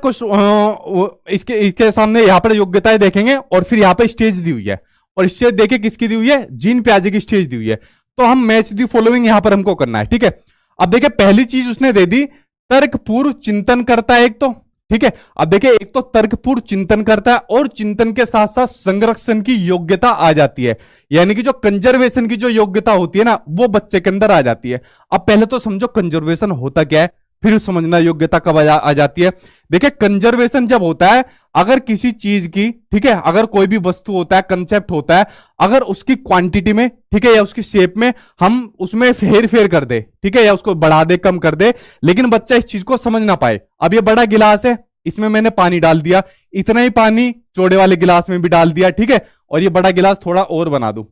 [SPEAKER 1] इसके सामने यहां पर योग्यताएं देखेंगे, और फिर यहां पर स्टेज दी हुई है, और स्टेज देखिए किसकी दी हुई है, जीन पियाजे की स्टेज दी हुई है। तो हम मैच दी फॉलोइंग यहां पर हमको करना है। ठीक है, अब देखिए पहली चीज उसने दे दी, तर्कपूर्व चिंतन करता है एक तो। ठीक है, अब देखिए एक तो तर्कपूर्व चिंतन करता है, और चिंतन के साथ साथ संरक्षण की योग्यता आ जाती है, यानी कि जो कंजर्वेशन की जो योग्यता होती है ना, वो बच्चे के अंदर आ जाती है। अब पहले तो समझो कंजर्वेशन होता क्या है, फिर समझना योग्यता कब आ जाती है। देखिए कंजर्वेशन जब होता है, अगर किसी चीज की, ठीक है, अगर कोई भी वस्तु होता है, कंसेप्ट होता है, अगर उसकी क्वांटिटी में, ठीक है, या उसकी शेप में हम उसमें फेर फेर कर दे, ठीक है, या उसको बढ़ा दे, कम कर दे, लेकिन बच्चा इस चीज को समझ ना पाए। अब ये बड़ा गिलास है, इसमें मैंने पानी डाल दिया, इतना ही पानी चौड़े वाले गिलास में भी डाल दिया, ठीक है, और ये बड़ा गिलास थोड़ा और बना दूं।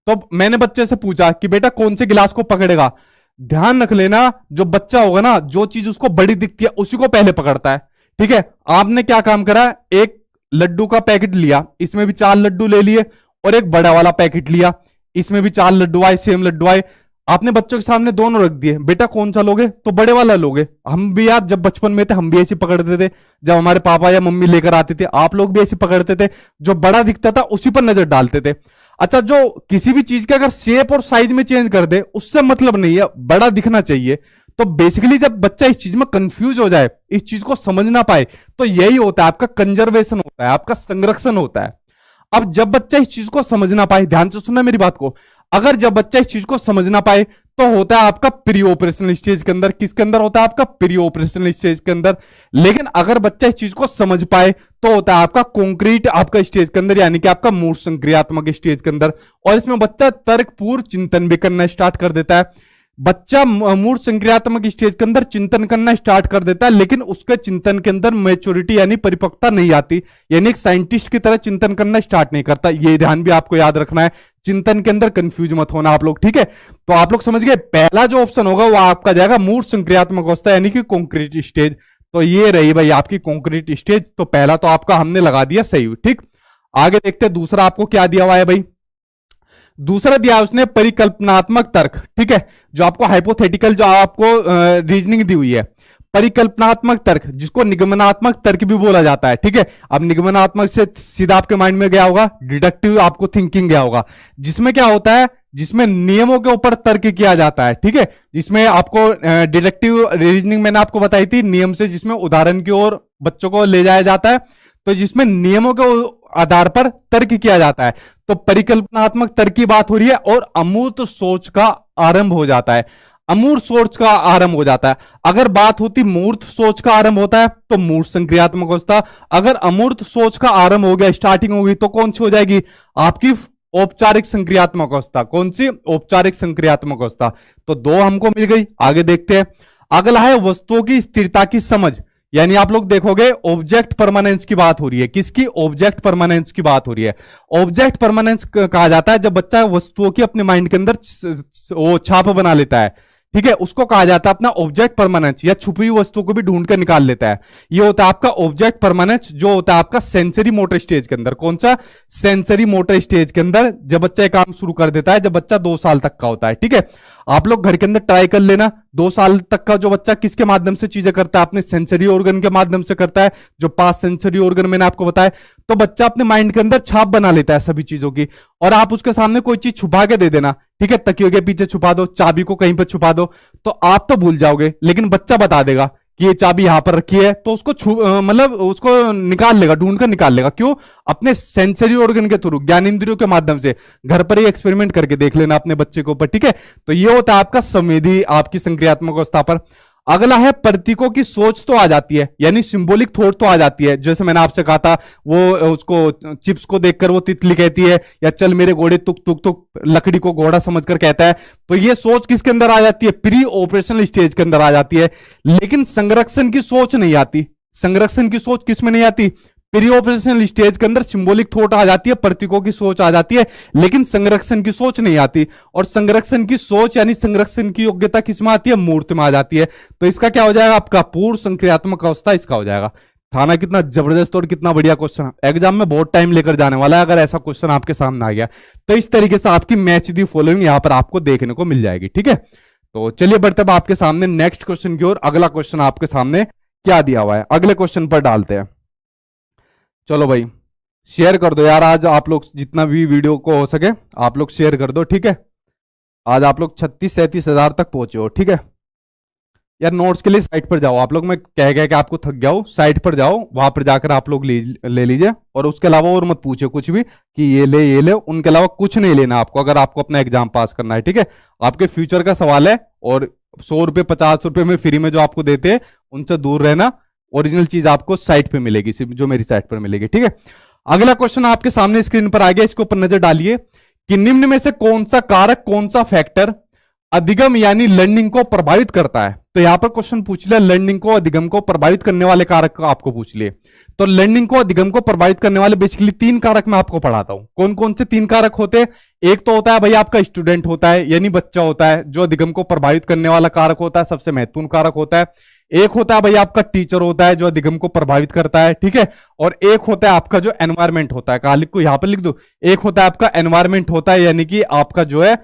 [SPEAKER 1] तो मैंने बच्चे से पूछा कि बेटा कौन से गिलास को पकड़ेगा, ध्यान रख लेना, जो बच्चा होगा ना, जो चीज उसको बड़ी दिखती है उसी को पहले पकड़ता है। ठीक है, आपने क्या काम करा, एक लड्डू का पैकेट लिया, इसमें भी 4 लड्डू ले लिए, और एक बड़ा वाला पैकेट लिया, इसमें भी 4 लड्डू आए, सेम लड्डू आए। आपने बच्चों के सामने दोनों रख दिए, बेटा कौन सा लोगे, तो बड़े वाला लोगे। हम भी यार जब बचपन में थे हम भी ऐसे पकड़ते थे, जब हमारे पापा या मम्मी लेकर आते थे, आप लोग भी ऐसे पकड़ते थे, जो बड़ा दिखता था उसी पर नजर डालते थे। अच्छा, जो किसी भी चीज के अगर शेप और साइज में चेंज कर दे उससे मतलब नहीं है, बड़ा दिखना चाहिए। तो बेसिकली जब बच्चा इस चीज में कंफ्यूज हो जाए, इस चीज को समझ ना पाए, तो यही होता है आपका कंजर्वेशन होता है, आपका संरक्षण होता है। अब जब बच्चा इस चीज को समझ ना पाए, ध्यान से सुनना मेरी बात को, अगर जब बच्चा इस चीज को समझ ना पाए तो होता है आपका प्री ऑपरेशनल स्टेज के अंदर। किसके अंदर होता है, आपका प्री ऑपरेशनल स्टेज के अंदर। लेकिन अगर बच्चा इस चीज को समझ पाए तो होता है आपका कॉन्क्रीट आपका स्टेज के अंदर, यानी कि आपका मूर्त संक्रियात्मक स्टेज के अंदर। और इसमें बच्चा तर्कपूर्ण चिंतन भी करना स्टार्ट कर देता है। बच्चा मूर्त संक्रियात्मक स्टेज के अंदर चिंतन करना स्टार्ट कर देता है, लेकिन उसके चिंतन के अंदर मैच्योरिटी यानी परिपक्वता नहीं आती, यानी एक साइंटिस्ट की तरह चिंतन करना स्टार्ट नहीं करता। ये ध्यान भी आपको याद रखना है, चिंतन के अंदर कंफ्यूज मत होना आप लोग। ठीक है, तो आप लोग समझ गए, पहला जो ऑप्शन होगा वो आपका जाएगा मूर्त संक्रियात्मक अवस्था यानी कि कॉन्क्रीट स्टेज। तो ये रही भाई आपकी कॉन्क्रीट स्टेज। तो पहला तो आपका हमने लगा दिया सही। ठीक, आगे देखते हैं दूसरा आपको क्या दिया हुआ है भाई। दूसरा दिया उसने परिकल्पनात्मक तर्क। ठीक है, जो आपको हाइपोथेटिकल जो आपको रीजनिंग दी हुई है, परिकल्पनात्मक तर्क, जिसको निगमनात्मक तर्क भी बोला जाता है। ठीक है, अब निगमनात्मक से सीधा आपके माइंड में गया होगा, डिडक्टिव आपको थिंकिंग गया होगा, जिसमें क्या होता है, जिसमें नियमों के ऊपर तर्क किया जाता है। ठीक है, जिसमें आपको डिडक्टिव रीजनिंग मैंने आपको बताई थी, नियम से जिसमें उदाहरण की ओर बच्चों को ले जाया जाता है, तो जिसमें नियमों के आधार पर तर्क किया जाता है। तो परिकल्पनात्मक तर्क की बात हो रही है, और अमूर्त सोच का आरंभ हो जाता है। अमूर्त सोच का आरंभ हो जाता है। अगर बात होती मूर्त सोच का आरंभ होता है तो मूर्त संक्रियात्मक अवस्था। अगर अमूर्त सोच का आरंभ हो गया, स्टार्टिंग हो गई, तो कौन सी हो जाएगी, आपकी औपचारिक संक्रियात्मक अवस्था। कौन सी, औपचारिक संक्रियात्मक अवस्था। तो 2 हमको मिल गई। आगे देखते हैं, अगला है वस्तुओं की स्थिरता की समझ, यानी आप लोग देखोगे ऑब्जेक्ट परमानेंस की बात हो रही है। किसकी, ऑब्जेक्ट परमानेंस की बात हो रही है। ऑब्जेक्ट परमानेंस कहा जाता है जब बच्चा वस्तुओं की अपने माइंड के अंदर वो छाप बना लेता है। ठीक है, उसको कहा जाता है अपना ऑब्जेक्ट परमानेंस, या छुपी हुई वस्तु को भी ढूंढ कर निकाल लेता है। ये होता है आपका ऑब्जेक्ट परमानेंस, जो होता है आपका सेंसरी मोटर स्टेज के अंदर। कौन सा, सेंसरी मोटर स्टेज के अंदर जब बच्चा काम शुरू कर देता है, जब बच्चा 2 साल तक का होता है। ठीक है, आप लोग घर के अंदर ट्राई कर लेना, 2 साल तक का जो बच्चा किसके माध्यम से चीजें करता है, अपने सेंसरी ऑर्गन के माध्यम से करता है, जो 5 सेंसरी ऑर्गन मैंने आपको बताया। तो बच्चा अपने माइंड के अंदर छाप बना लेता है सभी चीजों की, और आप उसके सामने कोई चीज छुपा के दे देना, ठीक है, तकियों के पीछे छुपा दो, चाबी को कहीं पर छुपा दो, तो आप तो भूल जाओगे, लेकिन बच्चा बता देगा कि ये चाबी यहां पर रखी है, तो उसको मतलब उसको निकाल लेगा, ढूंढ कर निकाल लेगा। क्यों, अपने सेंसरी ऑर्गन के थ्रू, ज्ञानेंद्रियों के माध्यम से। घर पर ही एक्सपेरिमेंट करके देख लेना अपने बच्चे के ऊपर। ठीक है, तो ये होता है आपका संवेदी आपकी संक्रियात्मक अवस्था पर। अगला है प्रतीकों की सोच तो आ जाती है, यानी सिंबॉलिक थॉट तो आ जाती है। जैसे मैंने आपसे कहा था, वो उसको चिप्स को देखकर वो तितली कहती है, या चल मेरे घोड़े तुक तुक तुक, लकड़ी को घोड़ा समझकर कहता है। तो ये सोच किसके अंदर आ जाती है, प्री ऑपरेशनल स्टेज के अंदर आ जाती है। लेकिन संरक्षण की सोच नहीं आती। संरक्षण की सोच किसमें नहीं आती, प्री ऑपरेशनल स्टेज के अंदर सिंबॉलिक थॉट आ जाती है, प्रतीकों की सोच आ जाती है, लेकिन संरक्षण की सोच नहीं आती। और संरक्षण की सोच यानी संरक्षण की योग्यता किसमें आती है, मूर्त में आ जाती है। तो इसका क्या हो जाएगा, आपका पूर्ण संक्रियात्मक अवस्था इसका हो जाएगा। था ना कितना जबरदस्त और कितना बढ़िया क्वेश्चन, एग्जाम में बहुत टाइम लेकर जाने वाला है अगर ऐसा क्वेश्चन आपके सामने आ गया। तो इस तरीके से आपकी मैच दी फॉलोइंग यहां पर आपको देखने को मिल जाएगी। ठीक है, तो चलिए बढ़ते अब आपके सामने नेक्स्ट क्वेश्चन की ओर। अगला क्वेश्चन आपके सामने क्या दिया हुआ है, अगले क्वेश्चन पर डालते हैं। चलो भाई शेयर कर दो यार, आज आप लोग जितना भी वीडियो को हो सके आप लोग शेयर कर दो। ठीक है, आज आप लोग 36-37 हजार तक पहुंचे हो। ठीक है यार, नोट्स के लिए साइट पर जाओ आप लोग, मैं कह गया कि आपको थक गया हूं, साइट पर जाओ, वहां पर जाकर आप लोग ले लीजिए। और उसके अलावा और मत पूछे कुछ भी कि ये ले, उनके अलावा कुछ नहीं लेना आपको, अगर आपको अपना एग्जाम पास करना है। ठीक है, आपके फ्यूचर का सवाल है, और 100 रुपये 50 रुपये में फ्री में जो आपको देते हैं उनसे दूर रहना। ओरिजिनल चीज आपको साइट पे मिलेगी, सिर्फ जो मेरी साइट पर मिलेगी। ठीक है, अगला क्वेश्चन आपके सामने स्क्रीन पर आ गया, इसके ऊपर नजर डालिए कि निम्न में से कौन सा कारक, कौन सा फैक्टर अधिगम यानी लर्निंग को प्रभावित करता है। तो यहां पर क्वेश्चन पूछ लिया लर्निंग को अधिगम को प्रभावित करने वाले कारक को आपको पूछ लिए। तो लर्निंग को अधिगम को प्रभावित करने वाले बेसिकली 3 कारक मैं आपको पढ़ाता हूं। कौन कौन से 3 कारक होते हैं? एक तो होता है भाई आपका स्टूडेंट होता है, यानी बच्चा होता है, जो अधिगम को प्रभावित करने वाला कारक होता है, सबसे महत्वपूर्ण कारक होता है। एक होता है भाई आपका टीचर होता है, जो अधिगम को प्रभावित करता है, ठीक है। और एक होता है आपका जो एनवायरमेंट होता है, कहा लिखो, यहां पर लिख दो। एक होता है आपका एनवायरमेंट होता है, यानी कि आपका जो है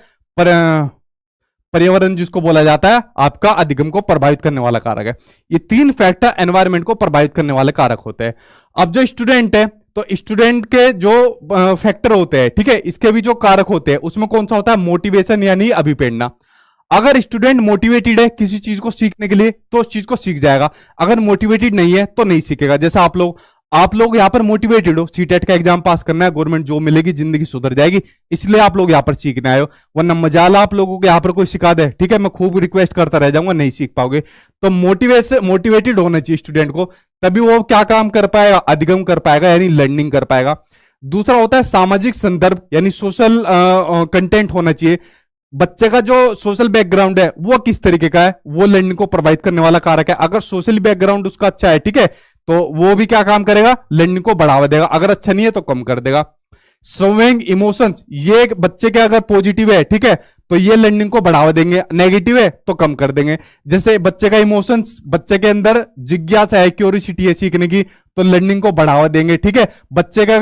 [SPEAKER 1] पर्यावरण, जिसको बोला जाता है आपका अधिगम को प्रभावित करने वाला कारक है। ये 3 फैक्टर एनवायरमेंट को प्रभावित करने वाले कारक होते हैं। अब जो स्टूडेंट है, तो स्टूडेंट के जो फैक्टर होते हैं, ठीक है, इसके भी जो कारक होते हैं, उसमें कौन सा होता है? मोटिवेशन, यानी अभिप्रेरणा। अगर स्टूडेंट मोटिवेटेड है किसी चीज को सीखने के लिए तो उस चीज को सीख जाएगा, अगर मोटिवेटेड नहीं है तो नहीं सीखेगा। जैसा आप लोग यहां पर मोटिवेटेड हो, सीटेट का एग्जाम पास करना है, गवर्नमेंट जॉब मिलेगी, जिंदगी सुधर जाएगी, इसलिए आप लोग यहां पर सीखने आए हो। वरना मजाला आप लोगों को यहां पर कोई सिखा दे, ठीक है, मैं खूब रिक्वेस्ट करता रह जाऊंगा, नहीं सीख पाओगे। तो मोटिवेटेड होना चाहिए स्टूडेंट को, तभी वो क्या काम कर पाएगा? अधिगम कर पाएगा, यानी लर्निंग कर पाएगा। दूसरा होता है सामाजिक संदर्भ, यानी सोशल कंटेंट होना चाहिए। बच्चे का जो सोशल बैकग्राउंड है वो किस तरीके का है, वो लर्निंग को प्रभावित करने वाला कारक है। अगर सोशल बैकग्राउंड उसका अच्छा है, ठीक है, तो वो भी क्या काम करेगा? लर्निंग को बढ़ावा देगा। अगर अच्छा नहीं है तो कम कर देगा। स्विंग इमोशंस, ये बच्चे के अगर पॉजिटिव है, ठीक है, तो ये लर्निंग को बढ़ावा देंगे, नेगेटिव है तो कम कर देंगे। जैसे बच्चे का इमोशंस, बच्चे के अंदर जिज्ञासा है, क्यूरियोसिटी है सीखने की, तो लर्निंग को बढ़ावा देंगे, ठीक है। बच्चे के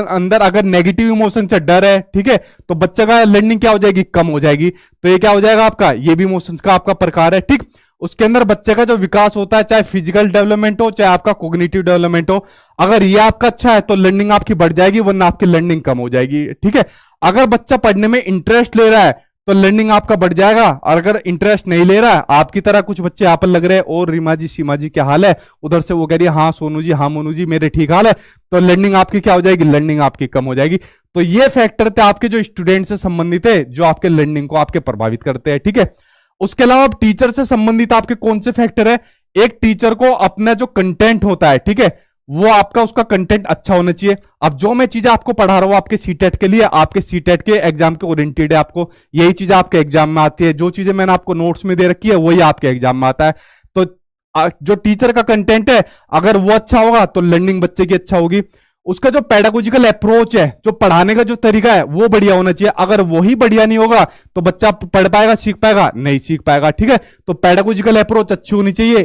[SPEAKER 1] अंदर अगर नेगेटिव इमोशन से डर है, ठीक है, तो बच्चे का लर्निंग क्या हो जाएगी? कम हो जाएगी। तो ये क्या हो जाएगा आपका? ये भी इमोशंस का आपका प्रकार है, ठीक। उसके अंदर बच्चे का जो विकास होता है, चाहे फिजिकल डेवलपमेंट हो, चाहे आपका कॉग्निटिव डेवलपमेंट हो, अगर ये आपका अच्छा है तो लर्निंग आपकी बढ़ जाएगी, वरना आपकी लर्निंग कम हो जाएगी, ठीक है। अगर बच्चा पढ़ने में इंटरेस्ट ले रहा है तो लर्निंग आपका बढ़ जाएगा, और अगर इंटरेस्ट नहीं ले रहा है, आपकी तरह कुछ बच्चे यहाँ पर लग रहे हैं, और रीमा जी सीमा जी क्या हाल है, उधर से वो कह रही है हाँ सोनू जी, हाँ मोनू जी मेरे ठीक हाल है, तो लर्निंग आपकी क्या हो जाएगी? लर्निंग आपकी कम हो जाएगी। तो ये फैक्टर थे आपके जो स्टूडेंट से संबंधित है, जो आपके लर्निंग को आपके प्रभावित करते हैं, ठीक है। उसके अलावा अब टीचर से संबंधित आपके कौन से फैक्टर है? एक टीचर को अपना जो कंटेंट होता है, ठीक है, वो आपका उसका कंटेंट अच्छा होना चाहिए। अब जो मैं चीजें आपको पढ़ा रहा हूं आपके सीटेट के लिए, आपके सीटेट के एग्जाम के ओरिएंटेड है, आपको यही चीजें आपके एग्जाम में आती है। जो चीजें मैंने आपको नोट्स में दे रखी है वही आपके एग्जाम में आता है। तो जो टीचर का कंटेंट है अगर वो अच्छा होगा तो लर्निंग बच्चे की अच्छा होगी। उसका जो पेडागोजिकल अप्रोच है, जो पढ़ाने का जो तरीका है, वो बढ़िया होना चाहिए। अगर वही बढ़िया नहीं होगा तो बच्चा पढ़ पाएगा, सीख पाएगा? नहीं सीख पाएगा, ठीक है। तो पेडागोजिकल अप्रोच अच्छी होनी चाहिए,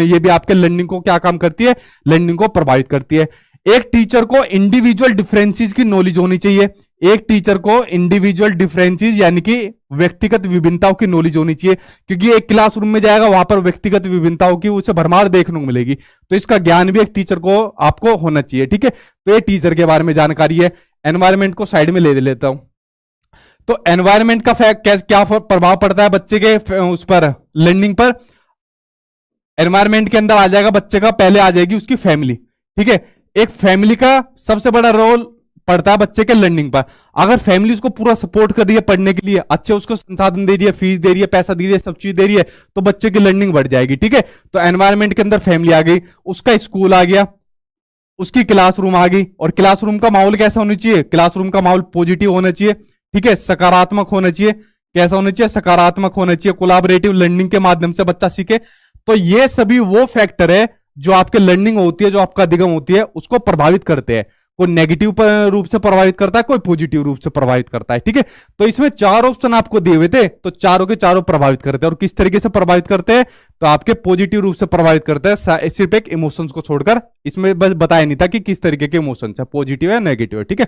[SPEAKER 1] ये भी आपके लर्निंग को क्या काम करती है? लर्निंग को प्रभावित करती है। एक टीचर को इंडिविजुअल डिफरेंसेस की नॉलेज होनी चाहिए। एक टीचर को इंडिविजुअल डिफरेंसेस यानी कि व्यक्तिगत विभिन्नताओं की नॉलेज होनी चाहिए, क्योंकि एक क्लासरूम में जाएगा, वहां पर व्यक्तिगत विभिन्नताओं की उसे भरमार देखने को मिलेगी, तो इसका ज्ञान भी एक टीचर को आपको होना चाहिए, ठीक है। तो ये टीचर के बारे में जानकारी है। एनवायरमेंट को साइड में ले लेता हूं। तो एनवायरमेंट का क्या प्रभाव पड़ता है बच्चे के उस पर, लर्निंग पर? एनवायरमेंट के अंदर आ जाएगा बच्चे का, पहले आ जाएगी उसकी फैमिली, ठीक है। एक फैमिली का सबसे बड़ा रोल पड़ता है बच्चे के लर्निंग पर। अगर फैमिली उसको पूरा सपोर्ट कर रही है पढ़ने के लिए, अच्छे उसको संसाधन दे रही है, फीस दे रही है, पैसा दे रही है, सब चीज दे रही है, तो बच्चे की लर्निंग बढ़ जाएगी, ठीक है। तो एनवायरमेंट के अंदर फैमिली आ गई, उसका स्कूल आ गया, उसकी क्लासरूम आ गई। और क्लासरूम का माहौल कैसा होना चाहिए? क्लासरूम का माहौल पॉजिटिव होना चाहिए, ठीक है, सकारात्मक होना चाहिए। कैसा होना चाहिए? सकारात्मक होना चाहिए। कोलैबोरेटिव लर्निंग के माध्यम से बच्चा सीखे। तो ये सभी वो फैक्टर है जो आपके लर्निंग होती है, जो आपका अधिगम होती है, उसको प्रभावित करते हैं। कोई नेगेटिव रूप से प्रभावित करता है, कोई पॉजिटिव रूप से प्रभावित करता है, ठीक है। तो इसमें 4 ऑप्शन आपको दिए हुए थे, तो चारों के चारों प्रभावित करते हैं। और किस तरीके से प्रभावित करते हैं? तो आपके पॉजिटिव रूप से प्रभावित करते हैं, सिर्फ एक इमोशंस को छोड़कर। इसमें बस बताया नहीं था कि किस तरीके के इमोशंस है, पॉजिटिव है नेगेटिव है, ठीक है।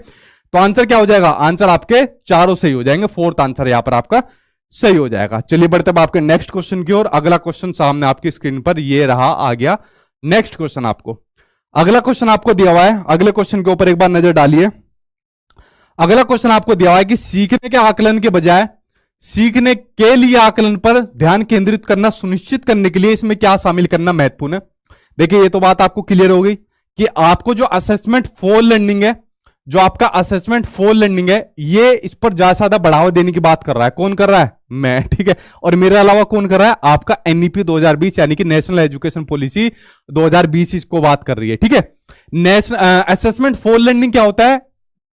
[SPEAKER 1] तो आंसर क्या हो जाएगा? आंसर आपके चारों सही हो जाएंगे। 4th आंसर यहां पर आपका सही हो जाएगा। चलिए बढ़ते अब आपके नेक्स्ट क्वेश्चन की ओर। अगला क्वेश्चन सामने आपकी स्क्रीन पर ये रहा, आ गया नेक्स्ट क्वेश्चन। आपको अगला क्वेश्चन आपको दिया हुआ है, अगले क्वेश्चन के ऊपर एक बार नजर डालिए। अगला क्वेश्चन आपको दिया हुआ है कि सीखने के आकलन के बजाय सीखने के लिए आकलन पर ध्यान केंद्रित करना सुनिश्चित करने के लिए इसमें क्या शामिल करना महत्वपूर्ण है। देखिए ये तो बात आपको क्लियर हो गई कि आपको जो असेसमेंट फॉर लर्निंग है, जो आपका असेसमेंट फॉर लर्निंग है, ये इस पर ज्यादा बढ़ावा देने की बात कर रहा है। कौन कर रहा है? मैं, ठीक है। और मेरे अलावा कौन कर रहा है? आपका एनईपी 2020 यानी कि नेशनल एजुकेशन पॉलिसी 2020 इसको बात कर रही है, ठीक है। नेशनल असेसमेंट फॉर लर्निंग क्या होता है?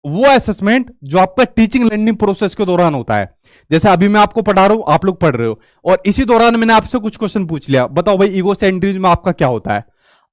[SPEAKER 1] वो असेसमेंट जो आपका टीचिंग लर्निंग प्रोसेस के दौरान होता है। जैसे अभी मैं आपको पढ़ा रहा हूं, आप लोग पढ़ रहे हो, और इसी दौरान मैंने आपसे कुछ क्वेश्चन पूछ लिया, बताओ भाई ईगोसेंट्रिज्म में आपका क्या होता है।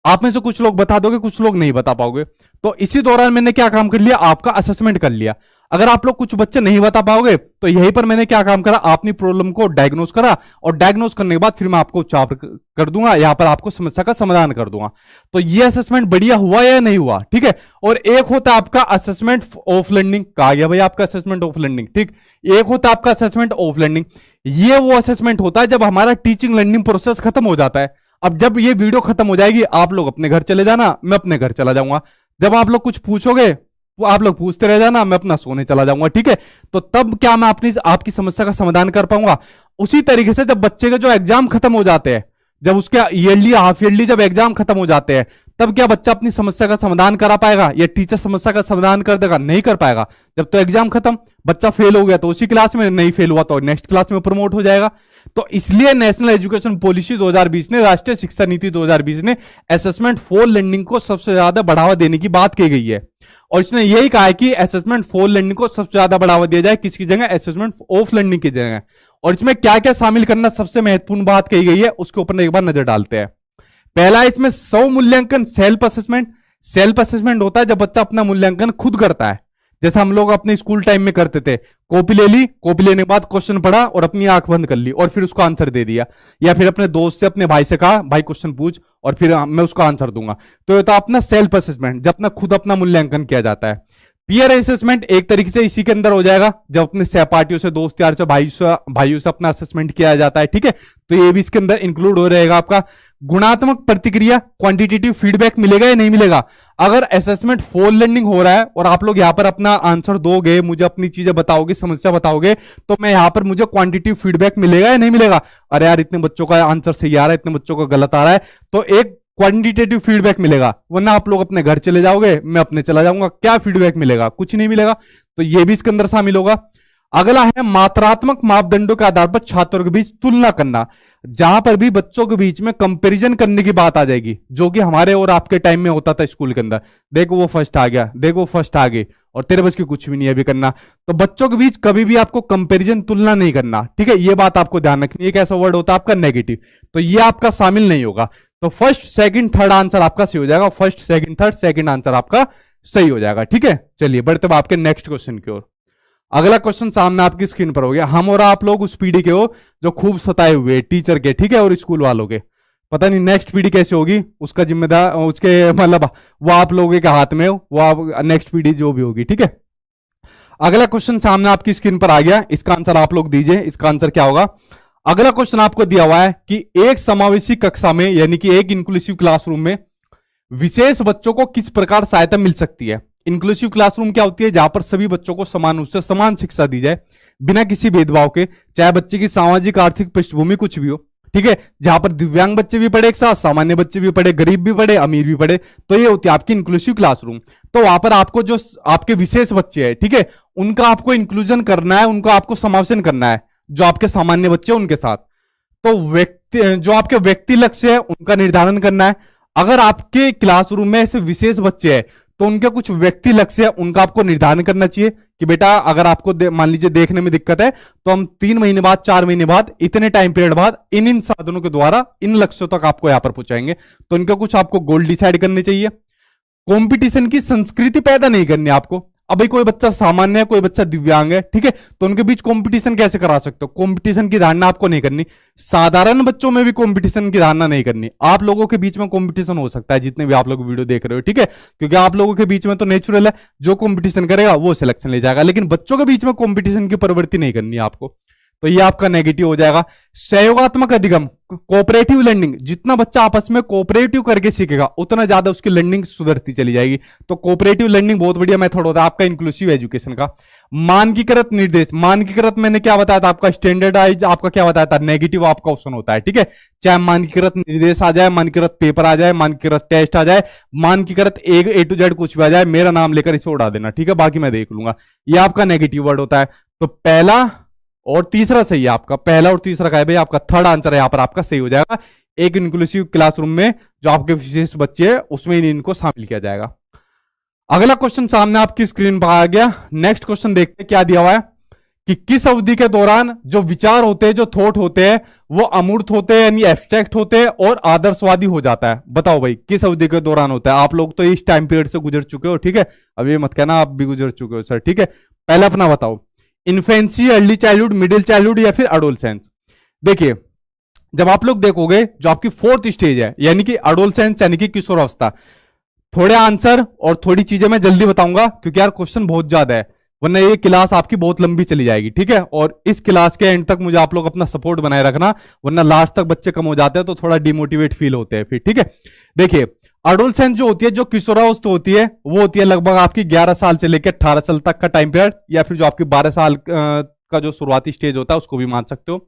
[SPEAKER 1] आप में से कुछ लोग बता दोगे, कुछ लोग नहीं बता पाओगे। तो इसी दौरान मैंने क्या काम कर लिया, आपका असेसमेंट कर लिया। अगर आप लोग कुछ बच्चे नहीं बता पाओगे तो यहीं पर मैंने क्या काम करा, आपने प्रॉब्लम को डायग्नोस करा, और डायग्नोस करने के बाद फिर मैं आपको चाप कर दूंगा, यहां पर आपको समस्या का समाधान कर दूंगा। तो ये असेसमेंट बढ़िया हुआ या नहीं हुआ, ठीक है। और एक होता है आपका असेसमेंट ऑफ लर्निंग, कहा गया भाई आपका असेसमेंट ऑफ लर्निंग, ठीक। एक होता है आपका असेसमेंट ऑफ लर्निंग, ये वो असेसमेंट होता है जब हमारा टीचिंग लर्निंग प्रोसेस खत्म हो जाता है। अब जब ये वीडियो खत्म हो जाएगी, आप लोग अपने घर चले जाना, मैं अपने घर चला जाऊंगा। जब आप लोग कुछ पूछोगे वो आप लोग पूछते रह जाना, मैं अपना सोने चला जाऊंगा, ठीक है। तो तब क्या मैं अपनी आपकी समस्या का समाधान कर पाऊंगा। उसी तरीके से जब बच्चे के जो एग्जाम खत्म हो जाते हैं, जब उसके ईयरली हाफ ईयरली जब एग्जाम खत्म हो जाते हैं, तब क्या बच्चा अपनी समस्या का समाधान करा पाएगा, या टीचर समस्या का समाधान कर देगा, नहीं कर पाएगा। जब तो एग्जाम खत्म, बच्चा फेल हो गया तो उसी क्लास में, नहीं फेल हुआ तो नेक्स्ट क्लास में प्रमोट हो जाएगा। तो इसलिए नेशनल एजुकेशन पॉलिसी 2020 ने, राष्ट्रीय शिक्षा नीति 2020 ने असेसमेंट फॉर लर्निंग को सबसे ज्यादा बढ़ावा देने की बात की गई है। और इसने यही कहा है कि असेसमेंट फॉर लर्निंग को सबसे ज्यादा बढ़ावा दिया जाए, किसकी जगह, असेसमेंट ऑफ लर्निंग की जगह। और इसमें क्या क्या शामिल करना सबसे महत्वपूर्ण बात कही गई है, उसके ऊपर एक बार नजर डालते हैं। पहला, इसमें स्व मूल्यांकन, सेल्फ असेसमेंट। सेल्फ असेसमेंट होता है जब बच्चा अपना मूल्यांकन खुद करता है, जैसा हम लोग अपने स्कूल टाइम में करते थे। कॉपी ले ली, कॉपी लेने के बाद क्वेश्चन पढ़ा और अपनी आंख बंद कर ली और फिर उसको आंसर दे दिया, या फिर अपने दोस्त से, अपने भाई से कहा भाई क्वेश्चन पूछ और फिर मैं उसका आंसर दूंगा। तो ये तो अपना सेल्फ असेसमेंट, जब अपना खुद अपना मूल्यांकन किया जाता है। पीयर असेसमेंट एक तरीके से इसी के अंदर हो जाएगा, जब अपने सहपाठियों से, दोस्त यार से, भाइयों से अपना असेसमेंट किया जाता है, ठीक है। तो ये भी इसके अंदर इंक्लूड हो रहेगा आपका। गुणात्मक प्रतिक्रिया, क्वांटिटेटिव फीडबैक मिलेगा या नहीं मिलेगा। अगर असेसमेंट फॉर लर्निंग हो रहा है और आप लोग यहां पर अपना आंसर दोगे, मुझे अपनी चीजें बताओगे, समस्या बताओगे, तो मैं यहां पर मुझे क्वांटिटेटिव फीडबैक मिलेगा या नहीं मिलेगा। अरे यार इतने बच्चों का आंसर सही आ रहा है, इतने बच्चों का गलत आ रहा है, तो एक क्वांटिटेटिव फीडबैक मिलेगा। वरना आप लोग अपने घर चले जाओगे, मैं अपने चला जाऊंगा, क्या फीडबैक मिलेगा, कुछ नहीं मिलेगा। तो ये भी इसके अंदर शामिल होगा। अगला है मात्रात्मक मापदंडों के आधार पर छात्रों के बीच तुलना करना, जहां पर भी बच्चों के बीच में कंपैरिजन करने की बात आ जाएगी, जो कि हमारे और आपके टाइम में होता था स्कूल के अंदर। देखो वो फर्स्ट आ गया, देखो फर्स्ट आ गई, और तेरे बस की कुछ भी नहीं है अभी करना। तो बच्चों के बीच कभी भी आपको कंपैरिजन, तुलना नहीं करना, ठीक है। ये बात आपको ध्यान रखनी है। एक ऐसा वर्ड होता है आपका नेगेटिव, तो ये आपका शामिल नहीं होगा। तो फर्स्ट सेकंड थर्ड आंसर आपका सही हो जाएगा, first second third second answer आपका सही हो जाएगा, ठीक है। चलिए बढ़ते आपके नेक्स्ट क्वेश्चन की ओर। अगला क्वेश्चन सामने आपकी स्क्रीन पर हो गया। हम और आप लोग उस पीढ़ी के हो जो खूब सताए हुए टीचर के, ठीक है, और स्कूल वालों के। पता नहीं नेक्स्ट पीढ़ी कैसे होगी, उसका जिम्मेदार, उसके मतलब वो आप लोगों के हाथ में हो, वो आप नेक्स्ट पीढ़ी जो भी होगी, ठीक है। अगला क्वेश्चन सामने आपकी स्क्रीन पर आ गया, इसका आंसर आप लोग दीजिए। इसका आंसर क्या होगा। अगला क्वेश्चन आपको दिया हुआ है कि एक समावेशी कक्षा में, यानी कि एक इंक्लूसिव क्लासरूम में विशेष बच्चों को किस प्रकार सहायता मिल सकती है। इंक्लूसिव क्लासरूम क्या होती है, जहां पर सभी बच्चों को समान रूप से समान शिक्षा दी जाए, बिना किसी भेदभाव के, चाहे बच्चे की सामाजिक आर्थिक पृष्ठभूमि कुछ भी हो, ठीक है। जहां पर दिव्यांग बच्चे भी पढ़े एक साथ, सामान्य बच्चे भी पढ़े, गरीब भी पढ़े, अमीर भी पढ़े, तो ये होती है आपकी इंक्लूसिव क्लासरूम। तो वहां पर आपको जो आपके विशेष बच्चे हैं, ठीक है, उनका आपको इंक्लूजन करना है, उनको आपको समावेशन करना है, जो आपके सामान्य बच्चे उनके साथ। तो व्यक्ति, जो आपके व्यक्ति लक्ष्य है उनका निर्धारण करना है। अगर आपके क्लासरूम में ऐसे विशेष बच्चे हैं तो उनके कुछ व्यक्ति लक्ष्य है, उनका आपको निर्धारण करना चाहिए कि बेटा अगर आपको मान लीजिए देखने में दिक्कत है तो हम 3 महीने बाद, 4 महीने बाद, इतने टाइम पीरियड बाद इन साधनों के द्वारा इन लक्ष्यों तक आपको यहां पर पहुंचाएंगे। तो इनका कुछ आपको गोल डिसाइड करने चाहिए। कंपटीशन की संस्कृति पैदा नहीं करनी आपको। अब भाई कोई बच्चा सामान्य है, कोई बच्चा दिव्यांग है, ठीक है, तो उनके बीच कंपटीशन कैसे करा सकते हो। कंपटीशन की धारणा आपको नहीं करनी। साधारण बच्चों में भी कंपटीशन की धारणा नहीं करनी। आप लोगों के बीच में कंपटीशन हो सकता है, जितने भी आप लोग वीडियो देख रहे हो, ठीक है, क्योंकि आप लोगों के बीच में तो नेचुरल है, जो कंपटीशन करेगा वो सिलेक्शन ले जाएगा। लेकिन बच्चों के बीच में कंपटीशन की प्रवृत्ति नहीं करनी है आपको। तो ये आपका नेगेटिव हो जाएगा। सहयोगात्मक अधिगम, कोऑपरेटिव लर्निंग, जितना बच्चा आपस में कोऑपरेटिव करके सीखेगा उतना ज्यादा उसकी लर्निंग सुधरती चली जाएगी। तो कोऑपरेटिव लर्निंग बहुत बढ़िया मेथड होता है आपका इंक्लूसिव एजुकेशन का। मानकीकृत निर्देश, मानकीकृत मैंने क्या बताया था आपका, स्टैंडर्डाइज आपका क्या बताया था, नेगेटिव आपका ऑप्शन होता है, ठीक है। चाहे मानकीकृत निर्देश आ जाए, मानकीकृत पेपर आ जाए, मानकीकृत टेस्ट आ जाए, मानकीकृत ए टू जेड कुछ भी आ जाए, मेरा नाम लेकर इसे उड़ा देना, ठीक है, बाकी मैं देख लूंगा। ये आपका नेगेटिव वर्ड होता है। तो पहला और तीसरा सही है आपका, पहला और तीसरा का है भाई आपका थर्ड आंसर है यहां पर आपका सही हो जाएगा। एक इंक्लूसिव क्लासरूम में जो आपके विशेष बच्चे हैं उसमें इनको शामिल किया जाएगा। अगला क्वेश्चन सामने आपकी स्क्रीन पर आ गया। नेक्स्ट क्वेश्चन देखते हैं क्या दिया हुआ है कि किस अवधि के दौरान जो विचार होते हैं, जो थॉट होते हैं, वो अमूर्त होते हैं यानी एब्स्ट्रैक्ट होते हैं और आदर्शवादी हो जाता है। बताओ भाई किस अवधि के दौरान होता है। आप लोग तो इस टाइम पीरियड से गुजर चुके हो, ठीक है, अब ये मत कहना आप भी गुजर चुके हो सर, ठीक है। पहले अपना बताओ, infancy, early childhood, middle childhood या फिर एडोलसेंस। देखिए जब आप लोग देखोगे जो आपकी फोर्थ स्टेज है यानी कि एडोलसेंस यानी कि किशोरावस्था, थोड़े आंसर और थोड़ी चीजें मैं जल्दी बताऊंगा क्योंकि यार क्वेश्चन बहुत ज्यादा है, वरना ये क्लास आपकी बहुत लंबी चली जाएगी, ठीक है। और इस क्लास के एंड तक मुझे आप लोग अपना सपोर्ट बनाए रखना, वरना लास्ट तक बच्चे कम हो जाते हैं तो थोड़ा डिमोटिवेट फील होते हैं फिर, ठीक है। देखिए एडोलसेंस जो होती है, जो किशोरावस्था होती है, वो होती है लगभग आपकी 11 साल से लेकर 18 साल तक का टाइम पीरियड, या फिर जो आपकी 12 साल का जो शुरुआती स्टेज होता है उसको भी मान सकते हो।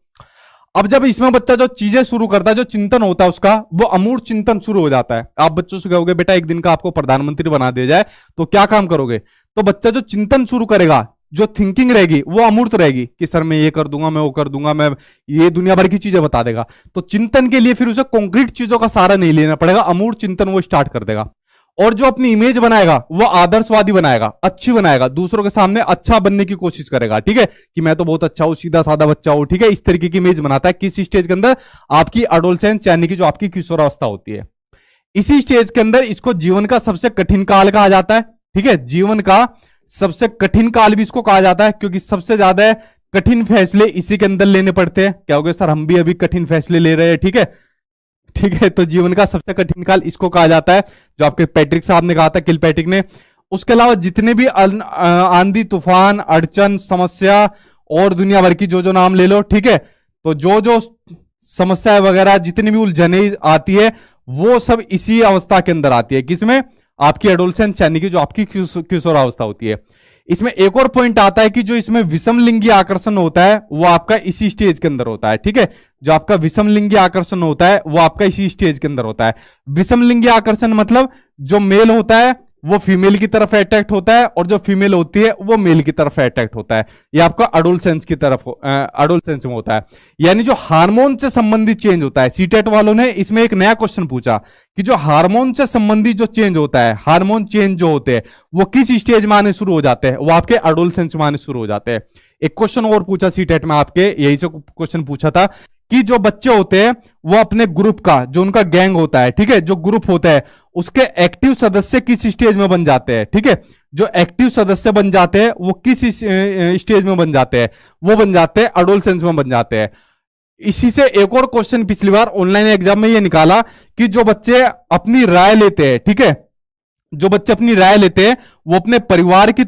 [SPEAKER 1] अब जब इसमें बच्चा जो चीजें शुरू करता है, जो चिंतन होता है उसका, वो अमूर्त चिंतन शुरू हो जाता है। आप बच्चों से कहोगे बेटा एक दिन का आपको प्रधानमंत्री बना दिया जाए तो क्या काम करोगे, तो बच्चा जो चिंतन शुरू करेगा, जो थिंकिंग रहेगी वो अमूर्त रहेगी कि सर मैं ये कर दूंगा, मैं वो कर दूंगा, मैं ये दुनिया भर की चीजें बता देगा। तो चिंतन के लिए फिर उसे कॉन्क्रीट चीजों का सहारा नहीं लेना पड़ेगा, अमूर्त चिंतन वो स्टार्ट कर देगा। और जो अपनी इमेज बनाएगा वो आदर्शवादी बनाएगा, अच्छी बनाएगा, दूसरों के सामने अच्छा बनने की कोशिश करेगा, ठीक है, कि मैं तो बहुत अच्छा हूं, सीधा साधा बच्चा हूं, ठीक है। इस तरीके की इमेज बनाता है किस स्टेज के अंदर, आपकी एडोलसेंस यानी कि जो आपकी किशोरावस्था होती है। इसी स्टेज के अंदर इसको जीवन का सबसे कठिन काल कहा जाता है, ठीक है, जीवन का सबसे कठिन काल भी इसको कहा जाता है क्योंकि सबसे ज्यादा कठिन फैसले इसी के अंदर लेने पड़ते हैं। क्या हो गया सर, हम भी अभी कठिन फैसले ले रहे हैं, ठीक है, ठीक है। तो जीवन का सबसे कठिन काल इसको कहा जाता है, जो आपके पैट्रिक साहब ने कहा था, किलपैट्रिक ने। उसके अलावा जितने भी आंधी तूफान, अड़चन, समस्या और दुनिया भर की जो जो नाम ले लो, ठीक है, तो जो जो समस्या वगैरह जितनी भी उलझने आती है वो सब इसी अवस्था के अंदर आती है। किसमें, आपकी एडोलसेंस यानी कि जो आपकी किशोरावस्था होती है। इसमें एक और पॉइंट आता है कि जो इसमें विषम लिंगी आकर्षण होता है वो आपका इसी स्टेज के अंदर होता है, ठीक है। जो आपका विषम लिंगी आकर्षण होता है वो आपका इसी स्टेज के अंदर होता है। विषम लिंगी आकर्षण मतलब जो मेल होता है वो फीमेल की तरफ अट्रैक्ट होता है और जो फीमेल होती है वो मेल की तरफ अट्रैक्ट होता है। ये आपका एडोलसेंस की तरफ एडोलसेंस में होता है। यानी जो हार्मोन से संबंधित चेंज होता है, सीटेट वालों ने इसमें एक नया क्वेश्चन पूछा कि जो हार्मोन से संबंधित जो चेंज होता है, हार्मोन चेंज जो होते हैं वो किस स्टेज में आने शुरू हो जाते हैं, वो आपके एडोलसेंस में आने शुरू हो जाते हैं। एक क्वेश्चन और पूछा सीटेट में आपके, यही से क्वेश्चन पूछा था कि जो बच्चे होते हैं वो अपने ग्रुप का, जो उनका गैंग होता है, ठीक है, जो ग्रुप होता है उसके एक्टिव सदस्य किस स्टेज में बन जाते हैं, ठीक है, जो एक्टिव सदस्य बन जाते हैं वो किस स्टेज में बन जाते हैं, वो बन जाते हैं एडोलसेंस में बन जाते हैं। इसी से एक और क्वेश्चन पिछली बार ऑनलाइन एग्जाम में ये निकाला कि जो बच्चे अपनी राय लेते हैं, ठीक है, जो बच्चे अपनी राय लेते हैं वो अपने परिवार की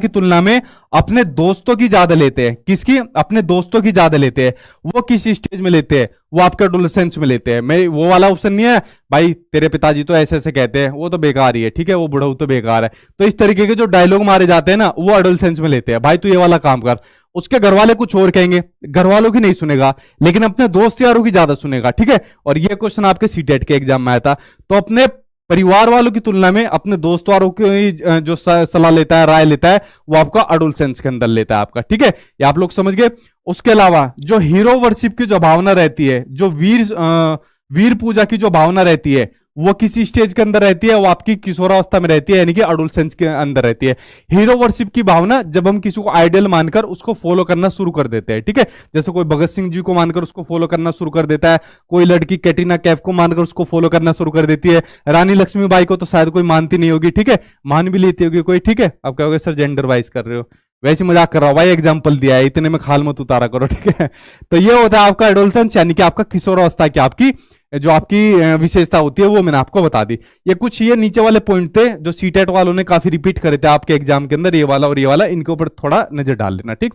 [SPEAKER 1] तुलना में अपने दोस्तों की ज्यादा लेते हैं। किसकी, अपने दोस्तों की ज्यादा लेते हैं। वो किस स्टेज में लेते हैं, वो आपके एडोलसेंस में लेते हैं। मैं वो वाला ऑप्शन नहीं है भाई तेरे पिताजी तो ऐसे ऐसे कहते हैं, वो तो बेकार ही है, ठीक है, वो बुढ़ऊ तो बेकार है। तो इस तरीके के जो डायलॉग मारे जाते हैं ना वो एडोलसेंस में लेते हैं। भाई तू ये वाला काम कर, उसके घर वाले कुछ और कहेंगे, घर वालों की नहीं सुनेगा लेकिन अपने दोस्त यारों की ज्यादा सुनेगा, ठीक है। और ये क्वेश्चन आपके सीटेट के एग्जाम में आया था। तो अपने परिवार वालों की तुलना में अपने दोस्त वालों की जो सलाह लेता है, राय लेता है, वो आपका एडोलसेंस के अंदर लेता है आपका, ठीक है, ये आप लोग समझ गए। उसके अलावा जो हीरो वर्शिप की जो भावना रहती है, जो वीर पूजा की जो भावना रहती है, वो किसी स्टेज के अंदर रहती है, वो आपकी किशोरावस्था में रहती है यानी कि एडोलसेंस के अंदर रहती है। हीरो वर्शिप की भावना जब हम किसी को आइडियल मानकर उसको फॉलो करना शुरू कर देते हैं, ठीक है, जैसे कोई भगत सिंह जी को मानकर उसको फॉलो करना शुरू कर देता है, कोई लड़की कैटरीना कैफ को मानकर उसको फॉलो करना शुरू कर देती है। रानी लक्ष्मीबाई को तो शायद कोई मानती नहीं होगी, ठीक है, मान भी लेती होगी कोई, ठीक है। आप कहोगे सर जेंडर वाइज कर रहे हो, वैसे मजाक कर रहा हूं भाई, एग्जाम्पल दिया है, इतने में खाल मत उतारा करो, ठीक है। तो ये होता है आपका एडोलसेंस यानी कि आपका किशोरावस्था की आपकी जो आपकी विशेषता होती है वो मैंने आपको बता दी। ये कुछ ये नीचे वाले पॉइंट थे जो सीटेट वालों ने काफी रिपीट करे थे आपके एग्जाम के अंदर, ये वाला और ये वाला, इनके ऊपर थोड़ा नजर डाल लेना, ठीक।